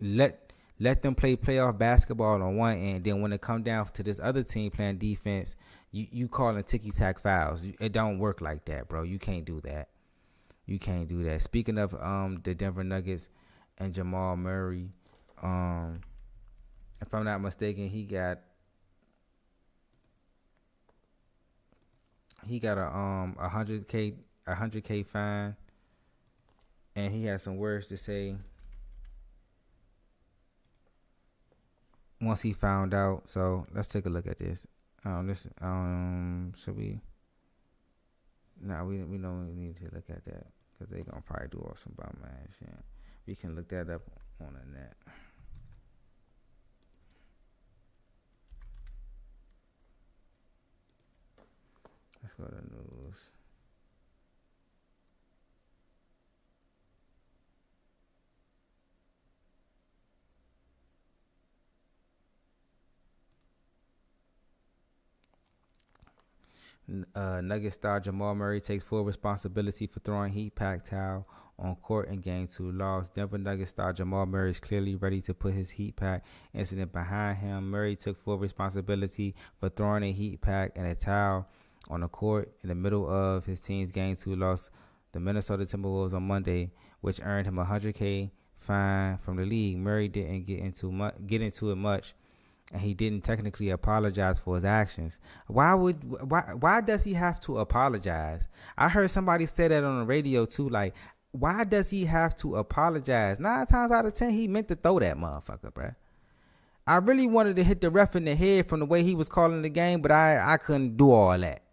let them play playoff basketball on one end, then when it come down to this other team playing defense, you calling ticky-tack fouls. It don't work like that, bro. You can't do that. You can't do that. Speaking of the Denver Nuggets and Jamal Murray, if I'm not mistaken, he got a $100K fine, and he had some words to say once he found out. So let's take a look at this. Should we? No, we don't need to look at that because they gonna probably do some bum ass shit. We can look that up on the net. Let's go to the news. Nuggets star Jamal Murray takes full responsibility for throwing heat-packed towel on court in Game 2 loss. Denver Nuggets star Jamal Murray is clearly ready to put his heat-pack incident behind him. Murray took full responsibility for throwing a heat-pack and a towel on the court in the middle of his team's Game 2 loss, the Minnesota Timberwolves, on Monday, which earned him a $100K fine from the league. Murray didn't get into it much, and he didn't technically apologize for his actions. Why does he have to apologize? I heard somebody say that on the radio too. Like, why does he have to apologize? 9 times out of 10, he meant to throw that motherfucker, bruh. I really wanted to hit the ref in the head from the way he was calling the game, but I couldn't do all that.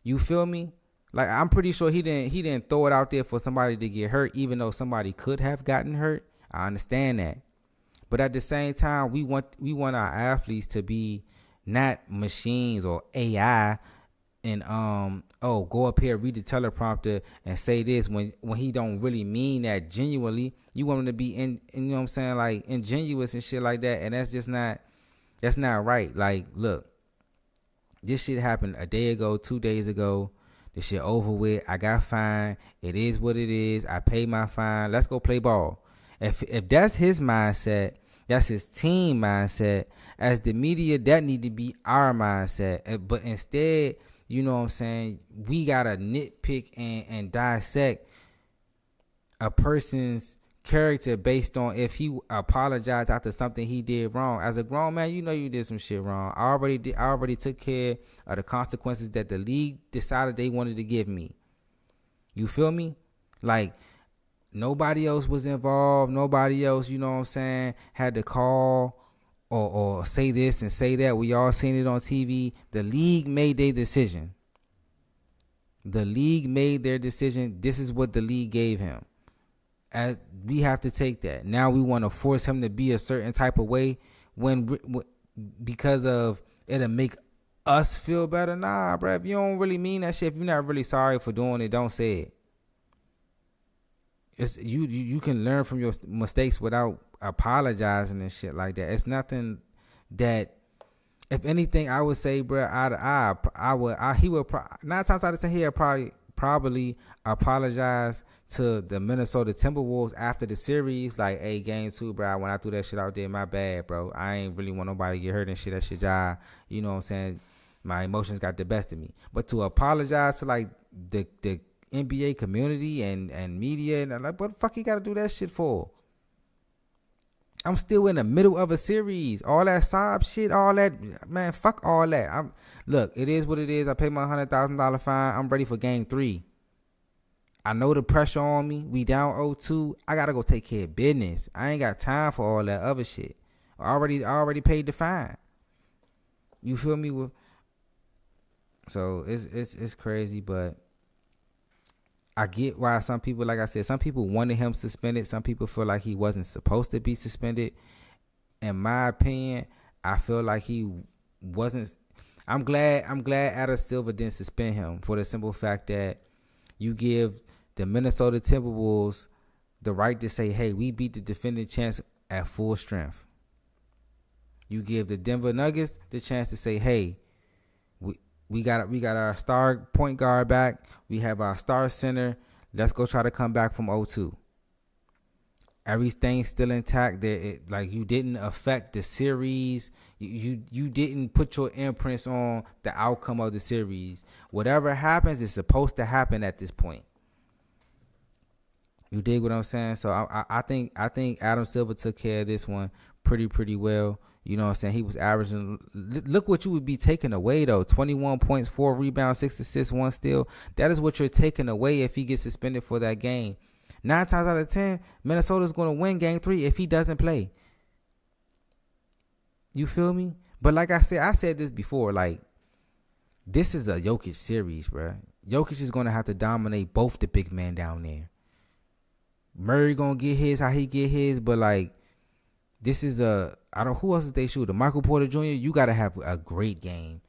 You feel me? Like, I'm pretty sure he didn't throw it out there for somebody to get hurt, even though somebody could have gotten hurt. I understand that. But at the same time, we want our athletes to be not machines or AI and go up here, read the teleprompter and say this when he don't really mean that genuinely. You want him to be you know what I'm saying, like ingenuous and shit like that, and that's not right. Like, look, this shit happened a day ago, 2 days ago. This shit over with. I got fined. It is what it is. I paid my fine. Let's go play ball. If that's his mindset, that's his team mindset. As the media, that need to be our mindset. But instead, you know what I'm saying, we gotta nitpick and dissect a person's character based on if he apologized after something he did wrong. As a grown man, you know you did some shit wrong. I already took care of the consequences that the league decided they wanted to give me. You feel me? Like, nobody else was involved. Nobody else, you know what I'm saying, had to call or say this and say that. We all seen it on TV. The league made their decision. The league made their decision. This is what the league gave him. As we have to take that. Now we want to force him to be a certain type of way when because of it'll make us feel better. Nah, bro. If you don't really mean that shit, if you're not really sorry for doing it, don't say it. It's you can learn from your mistakes without apologizing and shit like that. It's nothing that. If anything, I would say, bro, he would 9 times out of 10 he'll probably apologize to the Minnesota Timberwolves after the series, like, hey, game 2, bro, when I threw that shit out there, my bad, bro. I ain't really want nobody to get hurt and shit. That shit, job. You know what I'm saying? My emotions got the best of me. But to apologize to like the NBA community and media, and like, what the fuck you got to do that shit for? I'm still in the middle of a series. All that sob shit, all that, man, fuck all that. Look, it is what it is. I paid my $100,000 fine. I'm ready for game 3. I know the pressure on me. We down 0-2. I gotta go take care of business. I ain't got time for all that other shit. I already paid the fine. You feel me? So it's crazy, but I get why some people, like I said, some people wanted him suspended. Some people feel like he wasn't supposed to be suspended. In my opinion, I feel like he wasn't. I'm glad Adam Silver didn't suspend him for the simple fact that you give the Minnesota Timberwolves the right to say, hey, we beat the defending champs at full strength. You give the Denver Nuggets the chance to say, hey, we got our star point guard back. We have our star center. Let's go try to come back from 0-2. Everything's still intact. Like, you didn't affect the series. You didn't put your imprints on the outcome of the series. Whatever happens is supposed to happen at this point. You dig what I'm saying? So I think Adam Silver took care of this one pretty well. You know what I'm saying? He was averaging. Look what you would be taking away, though. 21 points, 4 rebounds, 6 assists, 1 steal. That is what you're taking away if he gets suspended for that game. 9 times out of 10, Minnesota's going to win game 3 if he doesn't play. You feel me? But like I said this before, like, this is a Jokic series, bro. Jokic is going to have to dominate both the big men down there. Murray going to get his how he get his, but, like, this is who else is they shooting? Michael Porter Jr., you got to have a great game.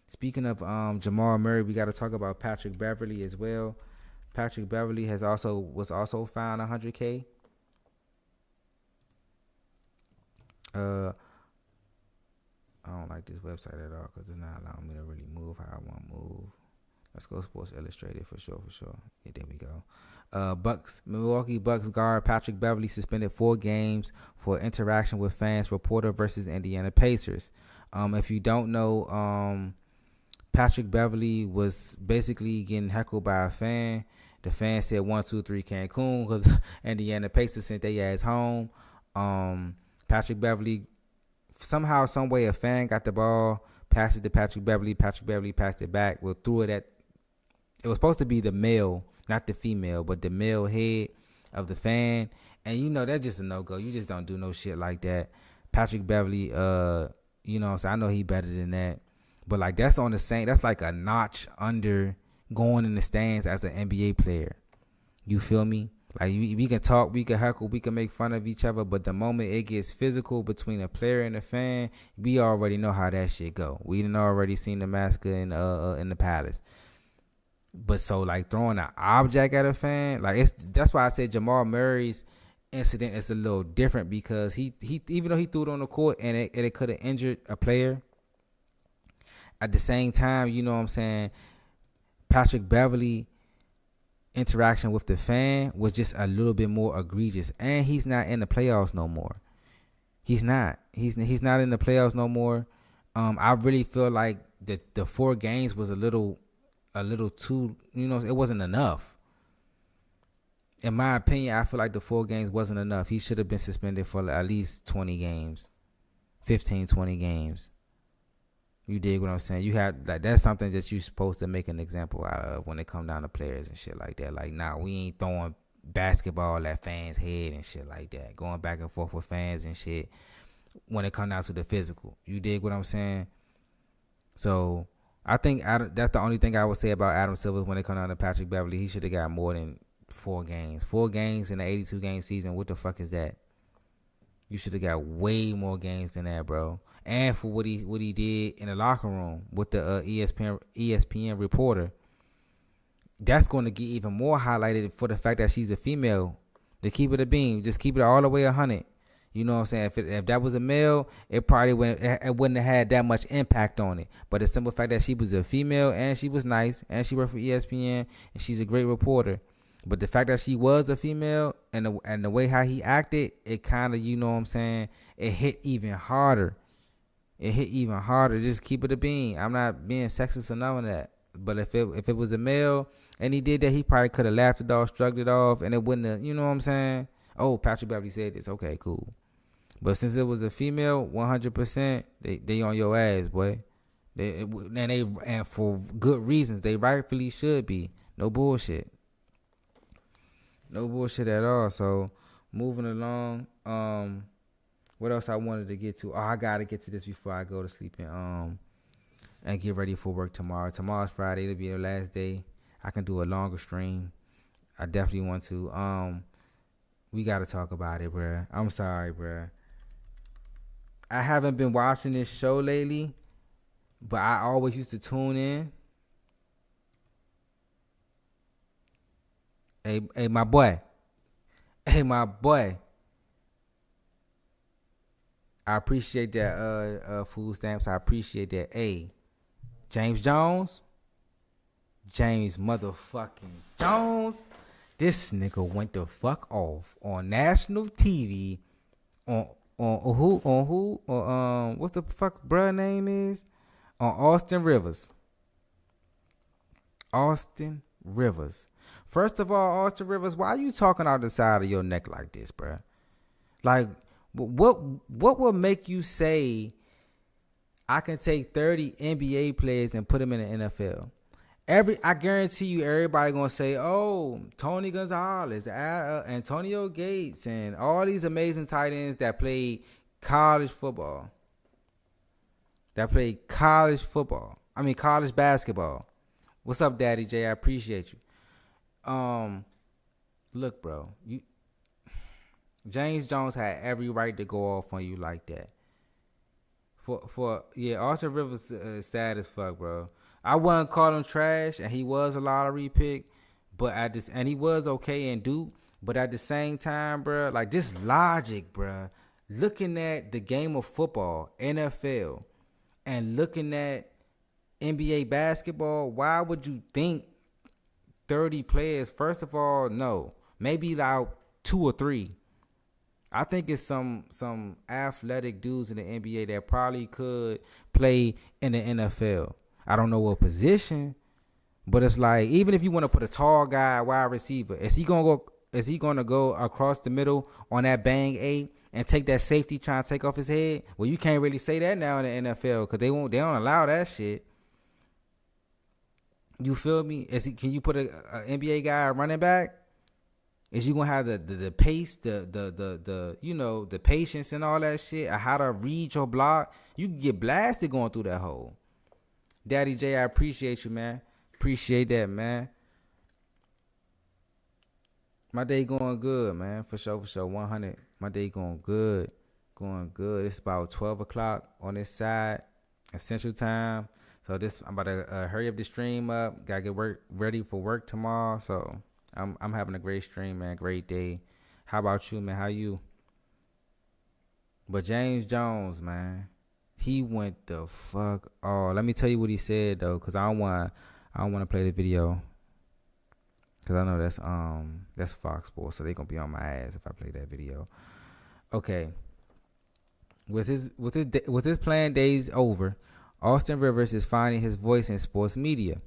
Speaking of Jamal Murray, we got to talk about Patrick Beverley as well. Patrick Beverley was also fined $100K. I don't like this website at all because it's not allowing me to really move how I want to move. Let's go Sports Illustrated for sure. Yeah, there we go. Milwaukee Bucks guard Patrick Beverley suspended 4 games for interaction with fans. Reporter versus Indiana Pacers. If you don't know, Patrick Beverley was basically getting heckled by a fan. The fan said 1, 2, 3 Cancun because Indiana Pacers sent their ass home. Patrick Beverley, somehow, some way, a fan got the ball, passed it to Patrick Beverley. Patrick Beverley passed it back. Threw it at. It was supposed to be the male, not the female, but the male head of the fan. And, you know, that's just a no-go. You just don't do no shit like that. Patrick Beverley, you know, so I know he better than that. But, like, that's on the same, that's like a notch under going in the stands as an NBA player. You feel me? Like, we can talk, we can heckle, we can make fun of each other, but the moment it gets physical between a player and a fan, we already know how that shit go. We done already seen the massacre in the Palace. But so, like, throwing an object at a fan, like, that's why I said Jamal Murray's incident is a little different, because he even though he threw it on the court and it could have injured a player, at the same time, you know what I'm saying, Patrick Beverley interaction with the fan was just a little bit more egregious. And he's not in the playoffs no more. He's not in the playoffs no more. I really feel like the 4 games was a little too, you know, it wasn't enough. In my opinion, I feel like the 4 games wasn't enough. He should have been suspended for at least 20 games, 15, 20 games. You dig what I'm saying? You have, like, that's something that you're supposed to make an example out of when it come down to players and shit like that. Like, nah, we ain't throwing basketball at fans' head and shit like that. Going back and forth with fans and shit when it come down to the physical. You dig what I'm saying? So I think that's the only thing I would say about Adam Silver when it come down to Patrick Beverley. He should have got more than 4 games. 4 games in an 82-game season. What the fuck is that? You should have got way more games than that, bro. And for what he did in the locker room with the ESPN reporter, that's going to get even more highlighted for the fact that she's a female. To keep it a beam, just keep it all the way 100. You know what I'm saying? If that was a male, it probably wouldn't have had that much impact on it. But the simple fact that she was a female and she was nice and she worked for ESPN and she's a great reporter. But the fact that she was a female and the way how he acted, it kind of, you know what I'm saying, it hit even harder. It hit even harder. Just keep it a beam. I'm not being sexist or none of that. But if it was a male and he did that, he probably could have laughed it off, shrugged it off, and it wouldn't have, you know what I'm saying? Oh, Patrick Beverly said this. Okay, cool. But since it was a female, 100%, they on your ass, boy. And for good reasons. They rightfully should be. No bullshit. No bullshit at all. So moving along. What else I wanted to get to? Oh, I gotta get to this before I go to sleep and get ready for work tomorrow. Tomorrow's Friday. It'll be the last day. I can do a longer stream. I definitely want to. We gotta talk about it, bruh. I'm sorry, bruh. I haven't been watching this show lately, but I always used to tune in. Hey, my boy. Hey, my boy. I appreciate that food stamps. I appreciate that. Hey, James Jones. James motherfucking Jones. This nigga went the fuck off on national TV on what's the fuck bruh name is? On Austin Rivers. Austin Rivers. First of all, Austin Rivers, why are you talking out the side of your neck like this, bruh? Like, what will make you say I can take 30 NBA players and put them in the NFL? I guarantee you everybody gonna say, oh, Tony Gonzalez, Antonio Gates, and all these amazing tight ends that played college basketball. What's up, Daddy J? I appreciate you. Look, bro, James Jones had every right to go off on you like that. Austin Rivers is sad as fuck, bro. I wouldn't call him trash, and he was a lottery pick, and he was okay in Duke. But at the same time, bro, like this logic, bro, looking at the game of football, NFL, and looking at NBA basketball, why would you think 30 players? First of all, no, maybe like 2 or 3. I think it's some athletic dudes in the NBA that probably could play in the NFL. I don't know what position, but it's like, even if you want to put a tall guy, wide receiver, is he gonna go across the middle on that bang 8 and take that safety trying to take off his head? Well, you can't really say that now in the NFL because they don't allow that shit. You feel me? Can you put a NBA guy running back? Is you gonna have the pace, the patience and all that shit, or how to read your block? You can get blasted going through that hole. Daddy J, I appreciate you, man. Appreciate that, man. My day going good, man. For sure. 100. My day going good. It's about 12 o'clock on this side at Central Time. So I'm about to hurry up the stream up. Gotta get ready for work tomorrow. So I'm having a great stream, man. Great day. How about you, man? How you? But James Jones, man, he went the fuck off. Let me tell you what he said though, cause I don't want to play the video, cause I know that's Fox Sports, so they gonna be on my ass if I play that video. Okay. With his playing days over, Austin Rivers is finding his voice in sports media.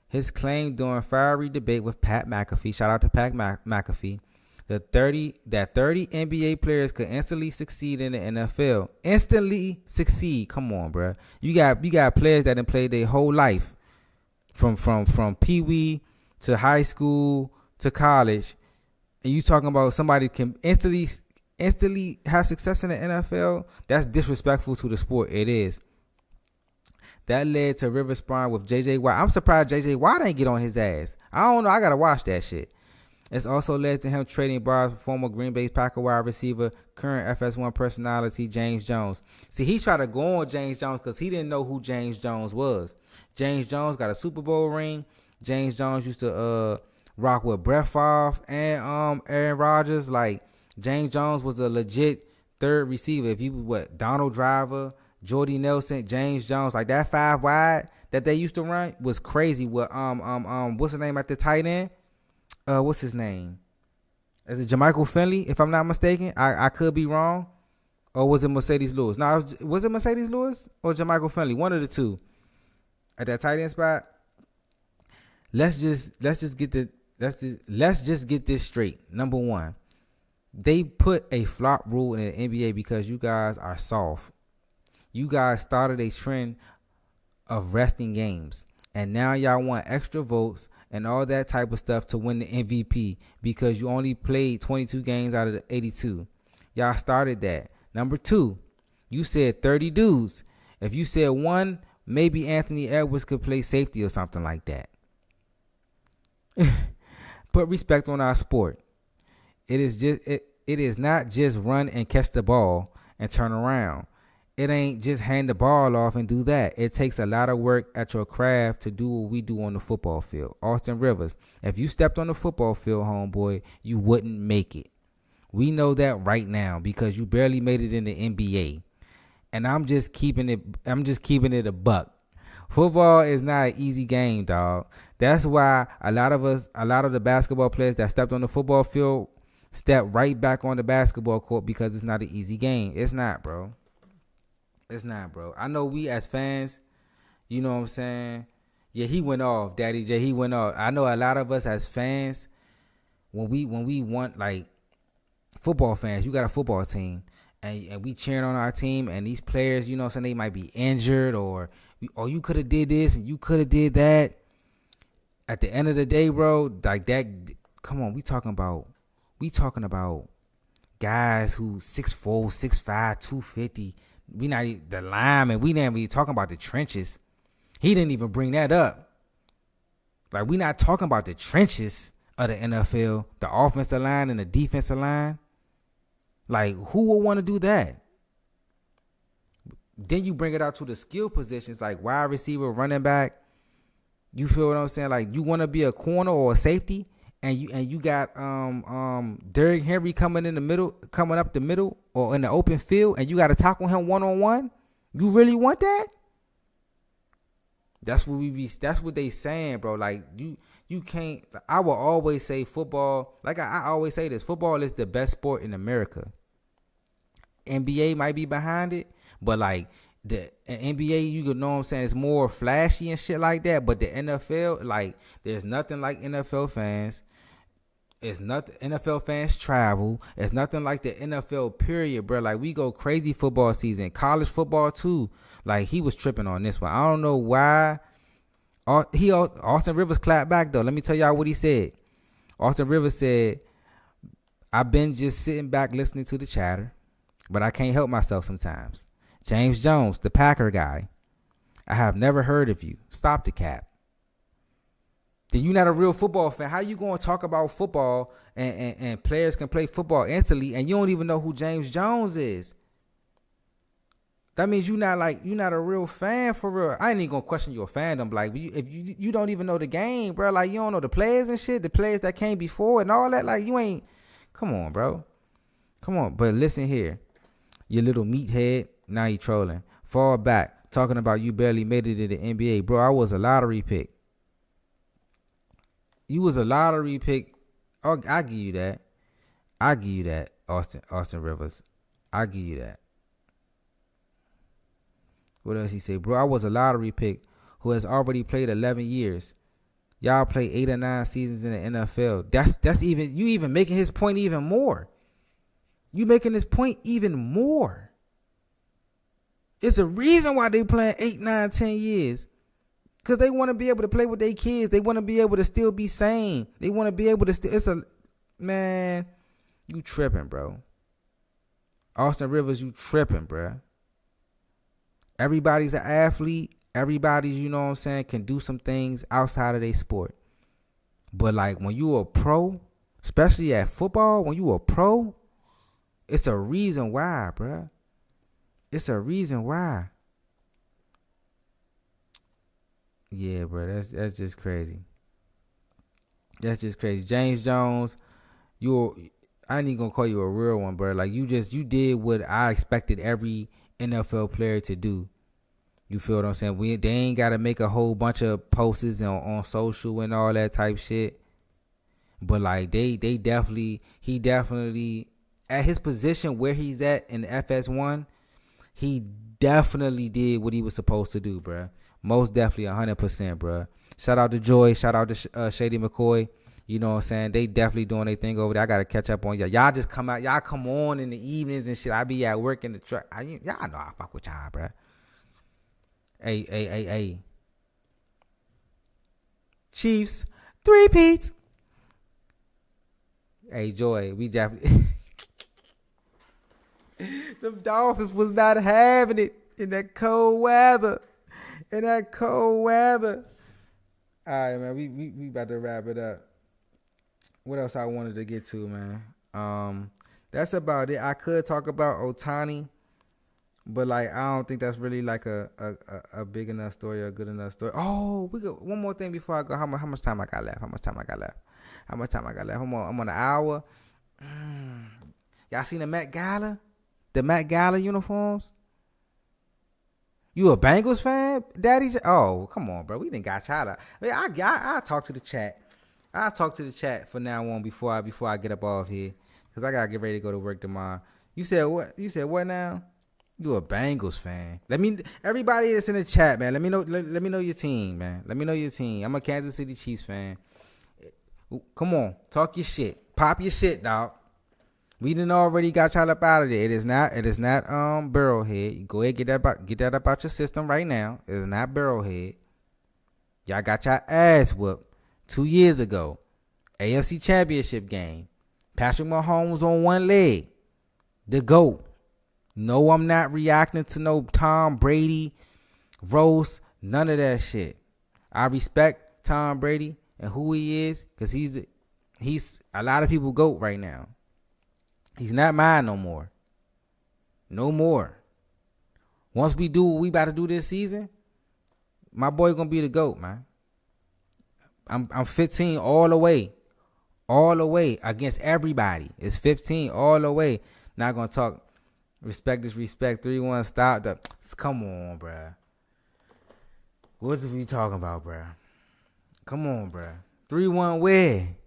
His claim during fiery debate with Pat McAfee, shout out to Pat McAfee, that 30 NBA players could instantly succeed in the NFL. Instantly succeed. Come on, bro. You got players that have played their whole life, from pee-wee to high school to college, and you talking about somebody can instantly have success in the NFL? That's disrespectful to the sport. It is. That led to Rivers sparring with J.J. Watt. I'm surprised J.J. Watt ain't get on his ass. I don't know. I got to watch that shit. It's also led to him trading bars with former Green Bay Packer wide receiver, current FS1 personality James Jones. See, he tried to go on James Jones because he didn't know who James Jones was. James Jones got a Super Bowl ring. James Jones used to rock with Brett Favre and Aaron Rodgers. Like, James Jones was a legit third receiver. If you Donald Driver, Jordy Nelson, James Jones, like that 5 wide that they used to run was crazy. With what's his name at the tight end? What's his name? Is it Jermichael Finley, if I'm not mistaken? I could be wrong. Or was it Mercedes Lewis? No, was it Mercedes Lewis or Jermichael Finley? One of the two. At that tight end spot. Let's just get this straight. Number one, they put a flop rule in the NBA because you guys are soft. You guys started a trend of resting games, and now y'all want extra votes and all that type of stuff to win the MVP because you only played 22 games out of the 82. Y'all started that. Number two, you said 30 dudes. If you said one, maybe Anthony Edwards could play safety or something like that. Put respect on our sport. It is not just run and catch the ball and turn around. It ain't just hand the ball off and do that. It takes a lot of work at your craft to do what we do on the football field. Austin Rivers, if you stepped on the football field, homeboy, you wouldn't make it. We know that right now because you barely made it in the NBA. And I'm just keeping it a buck. Football is not an easy game, dog. That's why a lot of the basketball players that stepped on the football field step right back on the basketball court because it's not an easy game. It's not, bro. It's not, bro. I know we as fans, you know what I'm saying? Yeah, he went off, Daddy J. He went off. I know a lot of us as fans, when we want, like, football fans, you got a football team, and we cheering on our team, and these players, you know what I'm saying, they might be injured, or you could have did this, and you could have did that. At the end of the day, bro, like that, come on, we talking about guys who 6'4", 6'5", 250. We not the lineman. We didn't even talking about the trenches. He didn't even bring that up. Like, we not talking about the trenches of the NFL, the offensive line and the defensive line. Like, who would want to do that? Then you bring it out to the skill positions, like wide receiver, running back. You feel what I'm saying? Like, you want to be a corner or a safety, and you got Derrick Henry coming up the middle or in the open field, and you got to tackle him one-on-one. You really want that? That's what they saying, bro. Like, you can't. I will always say football. Like I always say this, football is the best sport in America. NBA might be behind it, but like the NBA, you know what I'm saying, it's more flashy and shit like that. But the NFL, like, there's nothing like NFL fans. It's nothing. NFL fans travel. It's nothing like the NFL period, bro. Like, we go crazy football season, college football too. Like, he was tripping on this one. I don't know why. Austin Rivers clapped back though. Let me tell y'all what he said. Austin Rivers said, "I've been just sitting back listening to the chatter, but I can't help myself sometimes. James Jones, the Packer guy, I have never heard of you. Stop the cap. Then you're not a real football fan. How you going to talk about football and players can play football instantly and you don't even know who James Jones is? That means you're not a real fan for real. I ain't even going to question your fandom. Like, if you don't even know the game, bro, like, you don't know the players and shit, the players that came before and all that, like, you ain't, come on, bro. Come on. But listen here, you little meathead, now you trolling. Fall back, talking about you barely made it to the NBA. Bro, I was a lottery pick. You was a lottery pick. Oh, I give you that. I give you that, Austin Rivers. I give you that. What else he say? Bro, I was a lottery pick who has already played 11 years. Y'all play 8 or 9 seasons in the NFL. That's even, you even making his point even more. You making this point even more. It's a reason why they playing 8, 9, 10 years. Because they want to be able to play with their kids. They want to be able to still be sane. They want to be able to still. Man, you tripping, bro. Austin Rivers, you tripping, bro. Everybody's an athlete. Everybody's, you know what I'm saying, can do some things outside of their sport. But, like, when you a pro especially at football when you a pro. It's a reason why, bruh. It's a reason why. Yeah, bro, that's just crazy. That's just crazy. James Jones, I ain't even gonna call you a real one, bro. Like you did what I expected every NFL player to do. You feel what I'm saying? They ain't gotta make a whole bunch of posts on social and all that type shit. But like he definitely at his position where he's at in the FS1, he definitely did what he was supposed to do, bro. Most definitely 100%, bro. Shout out to Joy. Shout out to Shady McCoy. You know what I'm saying? They definitely doing their thing over there. I got to catch up on y'all. Y'all just come out. Y'all come on in the evenings and shit. I be at work in the truck. Y'all know I fuck with y'all, bro. Hey. Chiefs, 3-peat. Hey, Joy, we definitely... The Dolphins was not having it in that cold weather. All right, man. We about to wrap it up. What else I wanted to get to, man? That's about it. I could talk about Ohtani, but like I don't think that's really like a big enough story or a good enough story. Oh, we got one more thing before I go. How much time I got left? I'm on an hour. Y'all seen the Met Gala? The Met Gala uniforms? You a Bengals fan, Daddy? Oh, come on, bro. We didn't got y'all out. I talk to the chat. I'll talk to the chat for now on before I get up off here, cause I gotta get ready to go to work tomorrow. You said what? You said what now? You a Bengals fan? Everybody that's in the chat, man. Let me know. Let me know your team, man. Let me know your team. I'm a Kansas City Chiefs fan. Come on, talk your shit. Pop your shit, dog. We done already got y'all up out of there. It is not Burrowhead. You go ahead, get that up out your system right now. It is not Burrowhead. Y'all got y'all ass whooped 2 years ago. AFC Championship game. Patrick Mahomes on one leg. The GOAT. No, I'm not reacting to no Tom Brady roast. None of that shit. I respect Tom Brady and who he is, because he's a lot of people GOAT right now. He's not mine no more. No more. Once we do what we about to do this season, my boy gonna be the GOAT, man. I'm 15 all the way against everybody. It's 15 all the way. Not gonna talk respect is respect. 3-1 stop. Come on, bruh. What are we talking about, bruh? Come on, bruh. 3-1 where?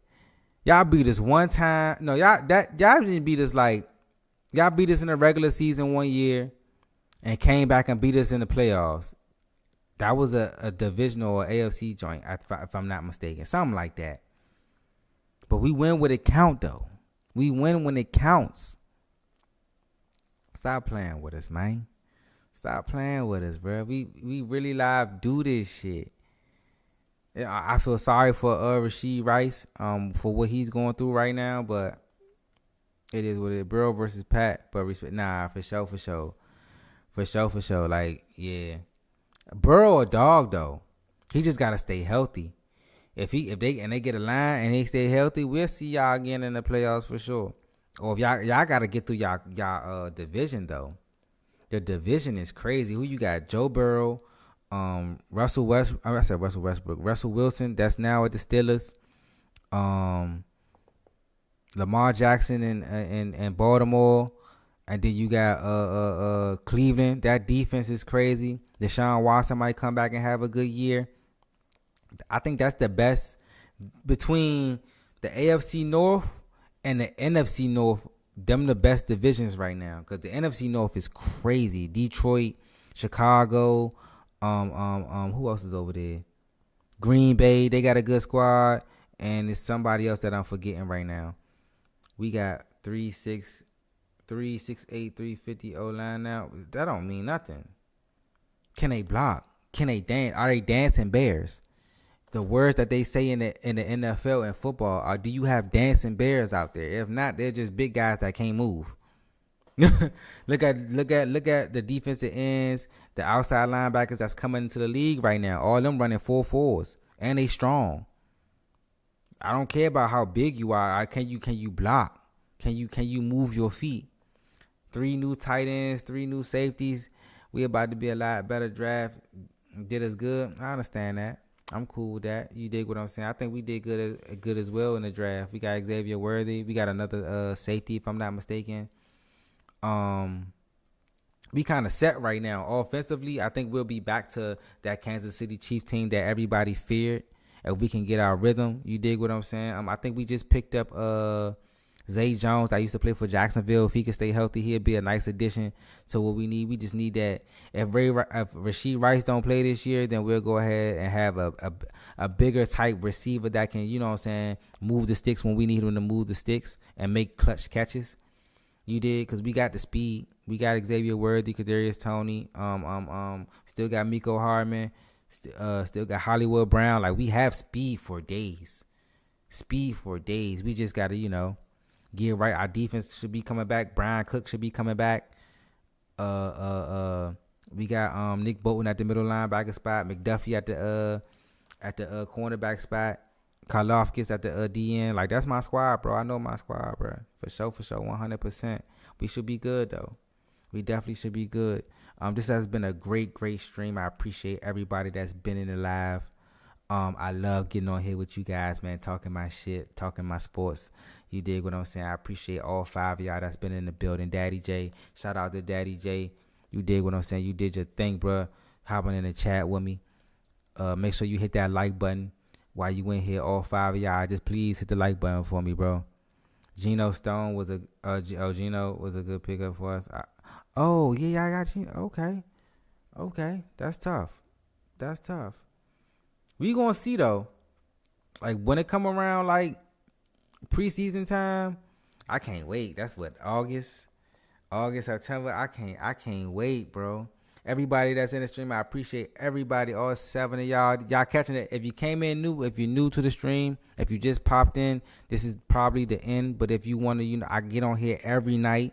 Y'all beat us one time. No, y'all didn't beat us like y'all beat us in the regular season 1 year and came back and beat us in the playoffs. That was a divisional or AFC joint, if I'm not mistaken. Something like that. But we win when it count, though. We win when it counts. Stop playing with us, man. Stop playing with us, bro. We really live do this shit. I feel sorry for Rashid Rice for what he's going through right now, but it is what it is. Burrow versus Pat, but respect. Nah, for sure. Like, yeah, Burrow a dog though. He just gotta stay healthy. If they get a line and they stay healthy, we'll see y'all again in the playoffs for sure. Or if y'all gotta get through y'all division though. The division is crazy. Who you got? Joe Burrow. Russell Westbrook. Russell Wilson, that's now at the Steelers. Lamar Jackson in Baltimore. And then you got Cleveland. That defense is crazy. Deshaun Watson might come back and have a good year. I think that's the best between the AFC North and the NFC North. Them the best divisions right now, because the NFC North is crazy. Detroit, Chicago. Who else is over there? Green Bay, they got a good squad, and it's somebody else that I'm forgetting right now. We got 3-6, 3-6-8, 350 O-line now. That don't mean nothing. Can they block? Can they dance? Are they dancing bears? The words that they say in the NFL and football are, do you have dancing bears out there? If not, they're just big guys that can't move. look at the defensive ends, the outside linebackers that's coming into the league right now. All them running 4.4s, and they strong. I don't care about how big you are. Can you block? Can you move your feet? 3 new tight ends, 3 new safeties. We about to be a lot better draft. Did us good. I understand that. I'm cool with that. You dig what I'm saying? I think we did good as well in the draft. We got Xavier Worthy. We got another safety, if I'm not mistaken. We kind of set right now. Offensively, I think we'll be back to that Kansas City Chiefs team that everybody feared. If we can get our rhythm, you dig what I'm saying? I think we just picked up Zay Jones. I used to play for Jacksonville. If he could stay healthy, he'd be a nice addition to what we need. We just need that. If Rashee Rice don't play this year, then we'll go ahead and have a bigger type receiver that can, you know what I'm saying, move the sticks when we need him to move the sticks and make clutch catches. You did, because we got the speed. We got Xavier Worthy, Kadarius Toney. Still got Miko Hardman. Still got Hollywood Brown. Like, we have speed for days. We just got to, get right. Our defense should be coming back. Brian Cook should be coming back. We got Nick Bolton at the middle linebacker spot. McDuffie at the cornerback spot. Karloftis at the DN. Like, that's my squad, bro. I know my squad, bro. For sure, 100%. We should be good, though. We definitely should be good. This has been a great stream. I appreciate everybody that's been in the live. I love getting on here with you guys, man, talking my shit, talking my sports. You dig what I'm saying? I appreciate all 5 of y'all that's been in the building. Daddy J, shout out to Daddy J. You dig what I'm saying? You did your thing, bro. Hopping in the chat with me. Make sure you hit that like button while you in here. All 5 of y'all, just please hit the like button for me, bro. Geno Stone was Geno was a good pickup for us. I got Geno. Okay, that's tough. We gonna see though. Like, when it come around like preseason time, I can't wait. That's what, August, September. I can't wait, bro. Everybody that's in the stream, I appreciate everybody, all 7 of y'all. Y'all catching it. If you came in new, if you're new to the stream, if you just popped in, this is probably the end. But if you want to, I get on here every night,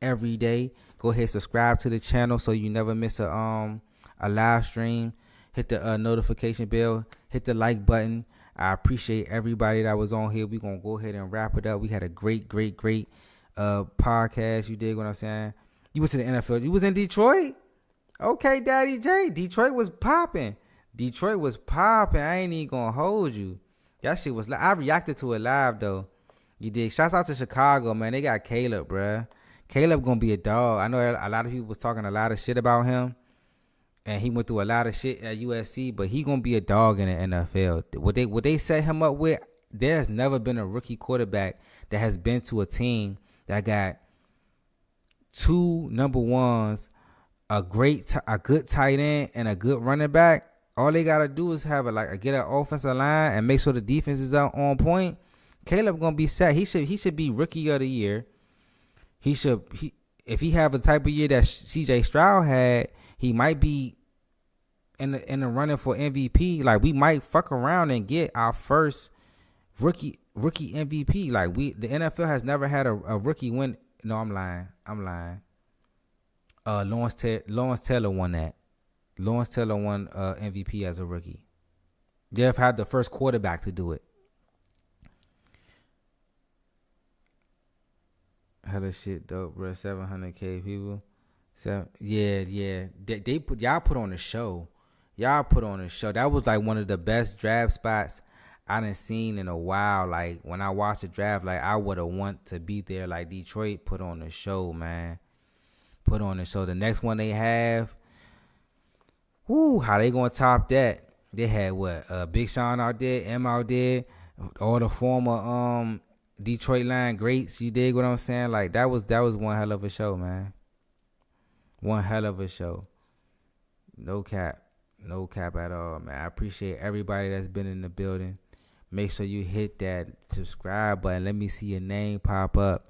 every day. Go ahead, subscribe to the channel so you never miss a live stream. Hit the notification bell. Hit the like button. I appreciate everybody that was on here. We're going to go ahead and wrap it up. We had a great podcast. You dig what I'm saying? You went to the NFL. You was in Detroit? Okay, Daddy J. Detroit was popping. I ain't even going to hold you. That shit was I reacted to it live, though. You dig? Shouts out to Chicago, man. They got Caleb, bruh. Caleb going to be a dog. I know a lot of people was talking a lot of shit about him. And he went through a lot of shit at USC, but he gonna be a dog in the NFL. What they set him up with, there's never been a rookie quarterback that has been to a team that got 2 number ones, a good tight end, and a good running back. All they gotta do is have get an offensive line and make sure the defense is on point. Caleb gonna be set. He should be rookie of the year. If he have the type of year that CJ Stroud had, he might be in the running for MVP. Like, we might fuck around and get our first rookie MVP. Like, the NFL has never had a rookie win. No, I'm lying. Lawrence Taylor won that. Lawrence Taylor won MVP as a rookie. They've had the first quarterback to do it. Hella shit dope, bro. 700K people. Yeah. They put on a show. That was like one of the best draft spots I done seen in a while. Like, when I watched the draft, like, I would have want to be there. Like, Detroit put on the show, man. Put on the show. The next one they have, how they gonna top that? They had Big Sean out there, M out there, all the former Detroit line greats. You dig what I'm saying? Like, that was one hell of a show, man. One hell of a show. No cap at all, man. I appreciate everybody that's been in the building. Make sure you hit that subscribe button. Let me see your name pop up.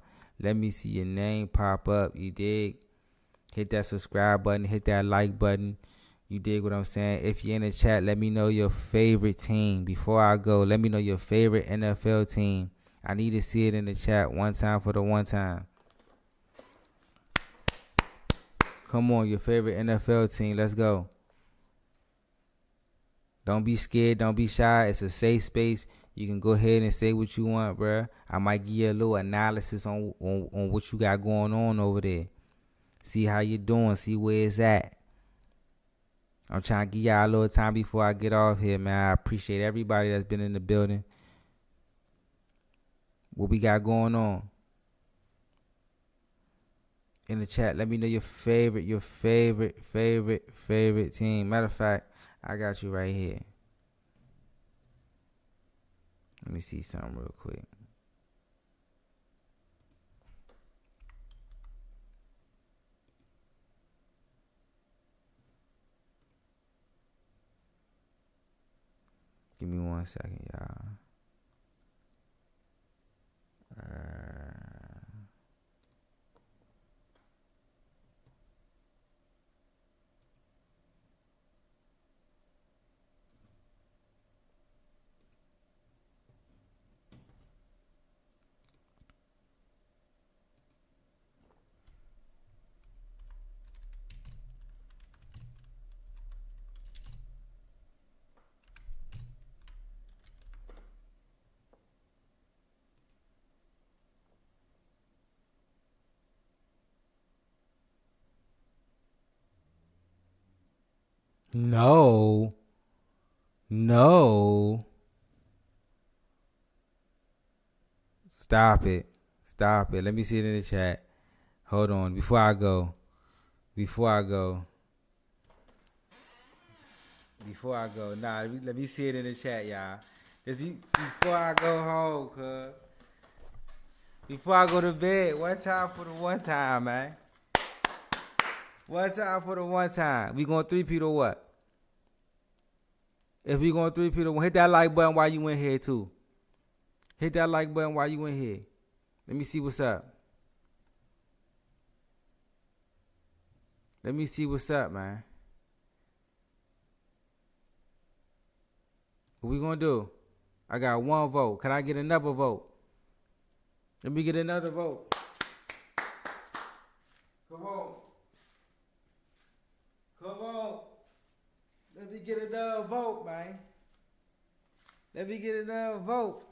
You dig? Hit that subscribe button. Hit that like button. You dig what I'm saying? If you're in the chat, let me know your favorite team. Before I go, let me know your favorite NFL team. I need to see it in the chat one time for the one time. Come on, your favorite NFL team. Let's go. Don't be scared. Don't be shy. It's a safe space. You can go ahead and say what you want, bruh. I might give you a little analysis on what you got going on over there. See how you doing. See where it's at. I'm trying to give y'all a little time before I get off here, man. I appreciate everybody that's been in the building. What we got going on? In the chat, let me know your favorite team. Matter of fact, I got you right here. Let me see something real quick. Give me 1 second, y'all. No. Stop it. Let me see it in the chat. Hold on. Before I go. Nah, let me see it in the chat, y'all. Before I go home, cuz. Before I go to bed. One time for the one time, man. One time for the one time. We going 3-peat or what? If we going 3-peat or what, hit that like button while you in here too. Hit that like button while you in here. Let me see what's up. Let me see what's up, man. What we gonna do? I got 1 vote. Can I get another vote? Let me get another vote. Come on. Let me get another vote, man. Let me get another vote.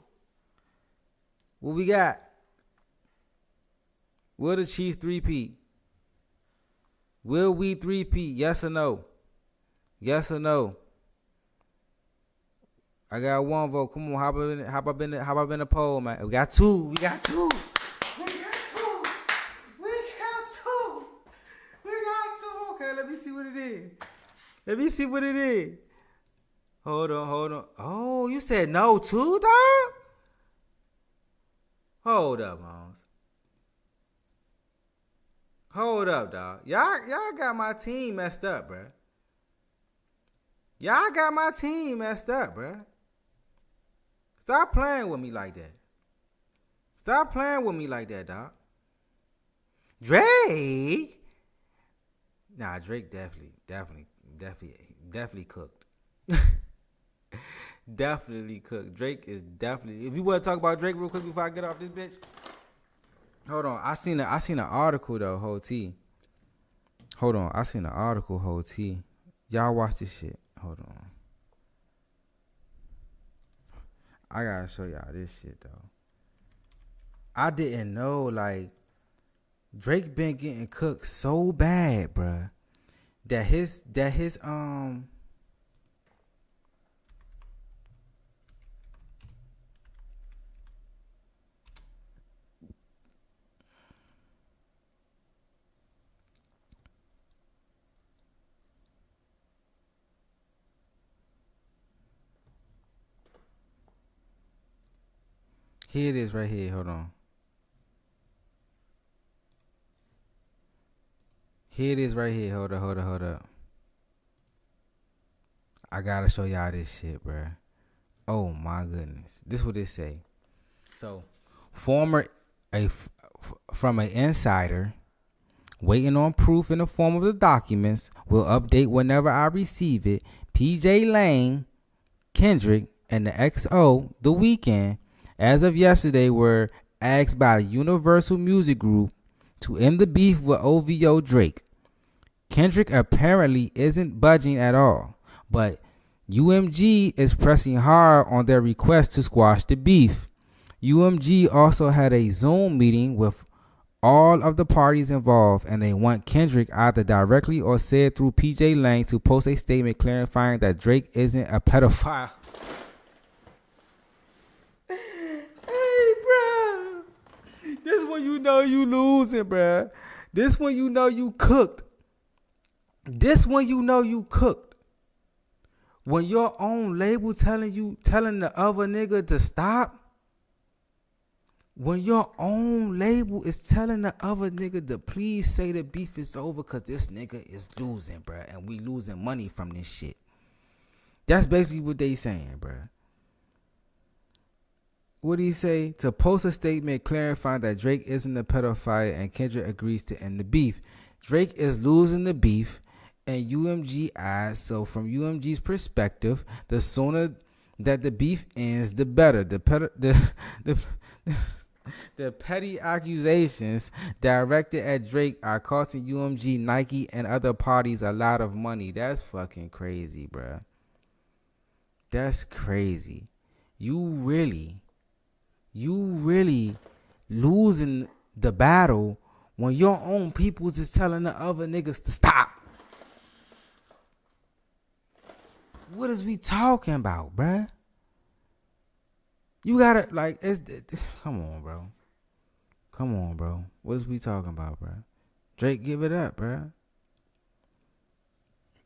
What we got? Will the Chiefs 3-peat? Will we 3-peat? Yes or no? Yes or no? I got 1 vote. Come on, how about in the poll, man? We got 2. Okay, let me see what it is. Hold on. Oh, you said no too, dog? Hold up, Holmes. Hold up, dog. Y'all got my team messed up, bruh. Stop playing with me like that. Dog. Drake? Nah, Drake definitely cooked. Definitely cooked. Drake is definitely. If you want to talk about Drake real quick before I get off this bitch. Hold on. I seen an article though, whole T. Hold on. I seen an article, whole T. Y'all watch this shit. Hold on. I gotta show y'all this shit though. I didn't know like Drake been getting cooked so bad, bruh, that his here it is right here. Hold on. Here it is right here. Hold up. I gotta show y'all this shit, bruh. Oh my goodness. This what it say. So, from an insider, waiting on proof in the form of the documents, will update whenever I receive it. PJ Lane, Kendrick, and the XO, The Weeknd, as of yesterday, were asked by Universal Music Group to end the beef with OVO Drake. Kendrick apparently isn't budging at all, but UMG is pressing hard on their request to squash the beef. UMG also had a Zoom meeting with all of the parties involved, and they want Kendrick either directly or said through PJ Lang to post a statement clarifying that Drake isn't a pedophile. Hey, bro. This one you know you losing, bro. This one you know you cooked. This one you know you cooked. When your own label telling the other nigga to stop. When your own label is telling the other nigga to please say the beef is over because this nigga is losing, bruh. And we losing money from this shit. That's basically what they saying, bruh. What do he say? To post a statement clarifying that Drake isn't a pedophile and Kendrick agrees to end the beef. Drake is losing the beef and UMG eyes. So from UMG's perspective, the sooner that the beef ends, the better. The petty accusations directed at Drake are costing UMG, Nike, and other parties a lot of money. That's fucking crazy, bruh. That's crazy. You really losing the battle when your own peoples is telling the other niggas to stop. What is we talking about, bruh? You gotta, like, come on, bro. Come on, bro. What is we talking about, bro? Drake, give it up, bro.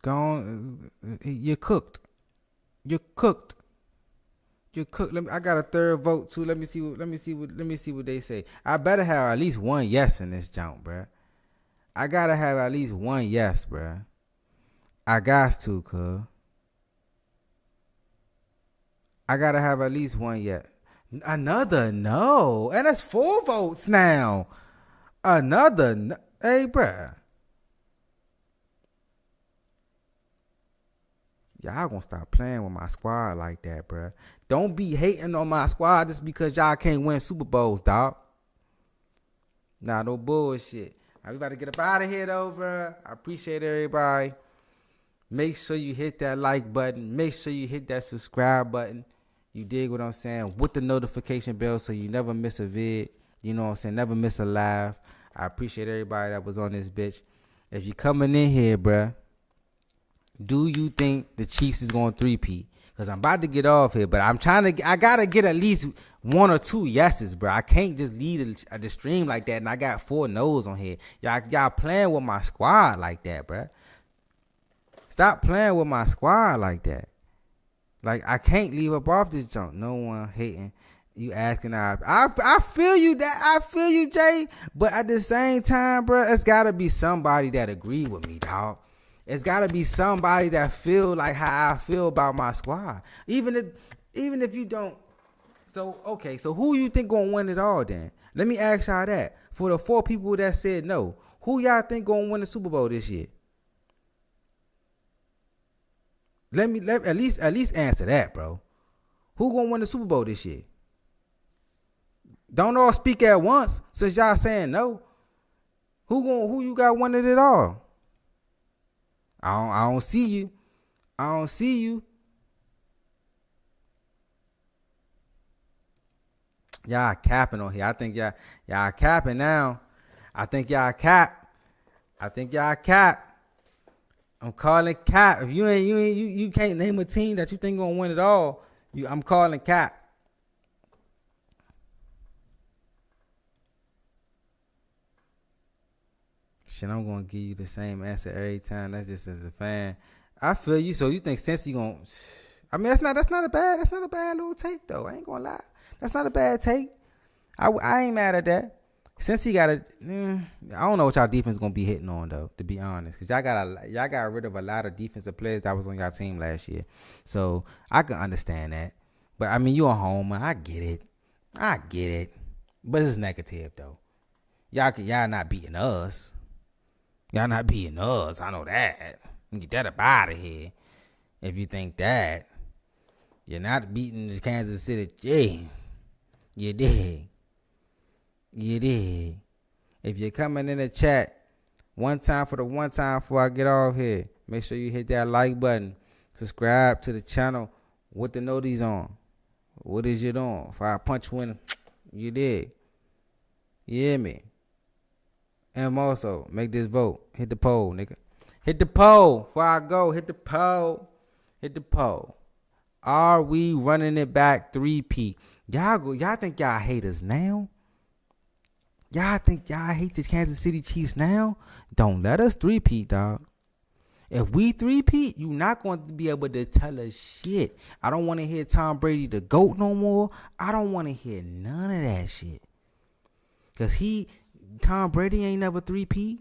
Go on. You're cooked. You're cooked. You're cooked. I got a third vote too. Let me see what they say. I better have at least one yes in this jump, bro. I gotta have at least one yes, bro. I got to, cuz. I gotta have at least one yet. Another no. And that's 4 votes now. Another no. Hey, bruh. Y'all gonna stop playing with my squad like that, bruh. Don't be hating on my squad just because y'all can't win Super Bowls, dog. Nah, no bullshit. Now we about to get up out of here, though, bruh. I appreciate everybody. Make sure you hit that like button. Make sure you hit that subscribe button. You dig what I'm saying? With the notification bell so you never miss a vid. You know what I'm saying? Never miss a live. I appreciate everybody that was on this bitch. If you coming in here, bruh, do you think the Chiefs is going 3-peat? Because I'm about to get off here, but I got to get at least 1 or 2 yeses, bruh. I can't just lead the stream like that, and I got 4 no's on here. Y'all playing with my squad like that, bruh. Stop playing with my squad like that. Like, I can't leave up off this jump. No one hating. You asking. I feel you, Jay. But at the same time, bro, it's got to be somebody that agree with me, dog. It's got to be somebody that feel like how I feel about my squad. Even if you don't. So, okay. So, who you think going to win it all then? Let me ask y'all that. For the 4 people that said no, who y'all think going to win the Super Bowl this year? Let at least answer that, bro. Who gonna win the Super Bowl this year? Don't all speak at once since y'all saying no. Who you got winning it all? I don't see you. I don't see you. Y'all capping on here. I think y'all capping now. I think y'all cap. I'm calling cap. If you can't name a team that you think gonna win it all, I'm calling cap. Shit, I'm gonna give you the same answer every time. That's just as a fan. I feel you. So you think Cincy gonna? I mean, that's not a bad little take though. I ain't gonna lie. That's not a bad take. I ain't mad at that. Since he got I don't know what y'all defense gonna be hitting on though, to be honest, because y'all got rid of a lot of defensive players that was on y'all team last year, so I can understand that. But I mean, you a homer, I get it, but it's negative though. Y'all not beating us. I know that. Get that up out of here. If you think that you're not beating the Kansas City, you did. If you're coming in the chat, one time before I get off here, make sure you hit that like button. Subscribe to the channel. What the notice on? What is it on? If I punch one, you did. You hear me? And also, make this vote. Hit the poll, nigga. Hit the poll. Before I go, hit the poll. Hit the poll. Are we running it back 3P? Y'all think y'all hate us now? Y'all think y'all hate the Kansas City Chiefs now? Don't let us 3P, dog. If we 3P, you not going to be able to tell us shit. I don't want to hear Tom Brady the GOAT no more. I don't want to hear none of that shit. Because Tom Brady ain't never 3P.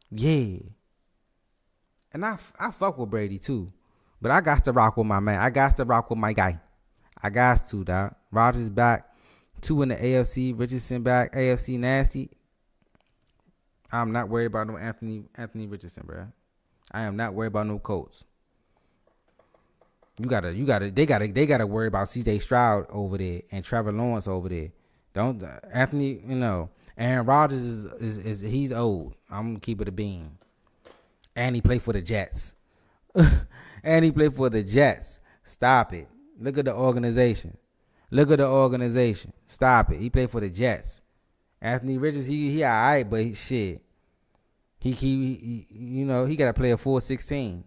Yeah. And I fuck with Brady too. But I got to rock with my man. I got to rock with my guy. I got to, dog. Rodgers back. 2 in the AFC. Richardson back. AFC nasty. I'm not worried about no Anthony Richardson, bro. I am not worried about no Colts. They gotta worry about CJ Stroud over there and Trevor Lawrence over there. Don't Anthony, Aaron Rodgers is he's old. I'm gonna keep it a beam. And he played for the Jets. Stop it. Look at the organization. Stop it. He played for the Jets. Anthony Richards, he all right, but shit. He gotta play a full 16.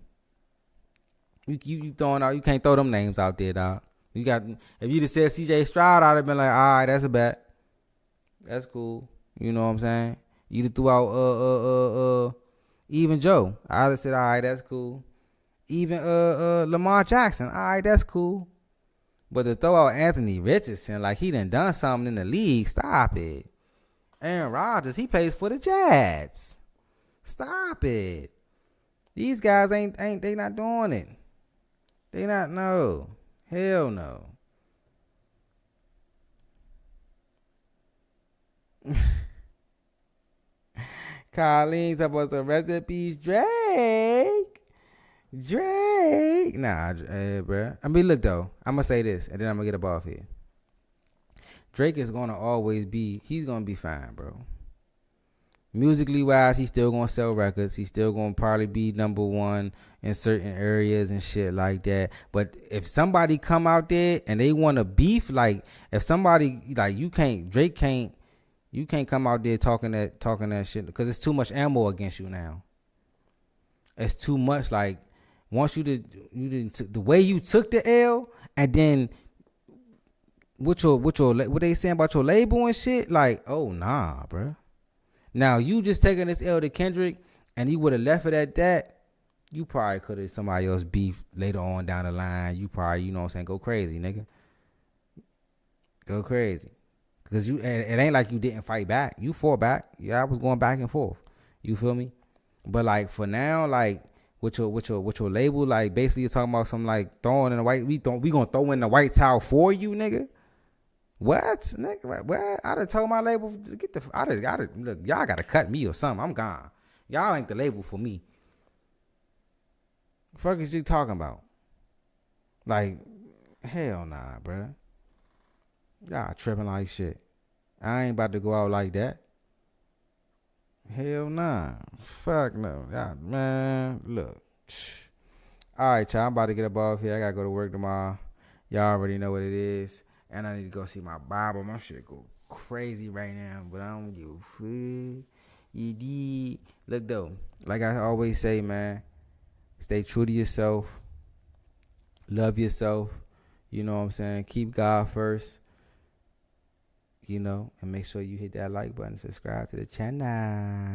You throwing out, you can't throw them names out there, dog. If you just said CJ Stroud, I'd have been like, all right, that's a bet. That's cool. You know what I'm saying? You threw out even Joe. I'd have said, all right, that's cool. Even Lamar Jackson, all right, that's cool. But to throw out Anthony Richardson like he done something in the league, stop it. Aaron Rodgers, he plays for the Jets. Stop it. These guys they not doing it. They not, no. Hell no. Colleen talking about some recipes. Drake. Nah, bruh. I mean, look, though. I'm going to say this, and then I'm going to get up off here. Drake is going to always be, he's going to be fine, bro. Musically wise, he's still going to sell records. He's still going to probably be number one in certain areas and shit like that. But if somebody come out there and they want to beef, like if somebody, like you can't come out there talking that shit because it's too much ammo against you now. It's too much. Like once you did the way you took the L and then what they saying about your label and shit, like, oh nah, bruh. Now you just taking this L to Kendrick and you would have left it at that, you probably could have somebody else beef later on down the line. You probably, you know what I'm saying, go crazy, nigga. Go crazy. Cause it ain't like you didn't fight back. You fought back. Yeah, I was going back and forth. You feel me? But like for now, like with your label, like basically you're talking about some like throwing in the white. We gonna throw in the white towel for you, nigga. What, nigga? What? I done told my label look. Y'all gotta cut me or something. I'm gone. Y'all ain't the label for me. The fuck is you talking about? Like, hell nah, bruh. Y'all tripping like shit. I ain't about to go out like that. Hell nah. Fuck no. Y'all, man, look. All right, y'all. I'm about to get up off here. I gotta go to work tomorrow. Y'all already know what it is. And I need to go see my barber. My shit go crazy right now, but I don't give a fuck. Look though, like I always say, man, stay true to yourself. Love yourself. You know what I'm saying? Keep God first. And make sure you hit that like button, subscribe to the channel.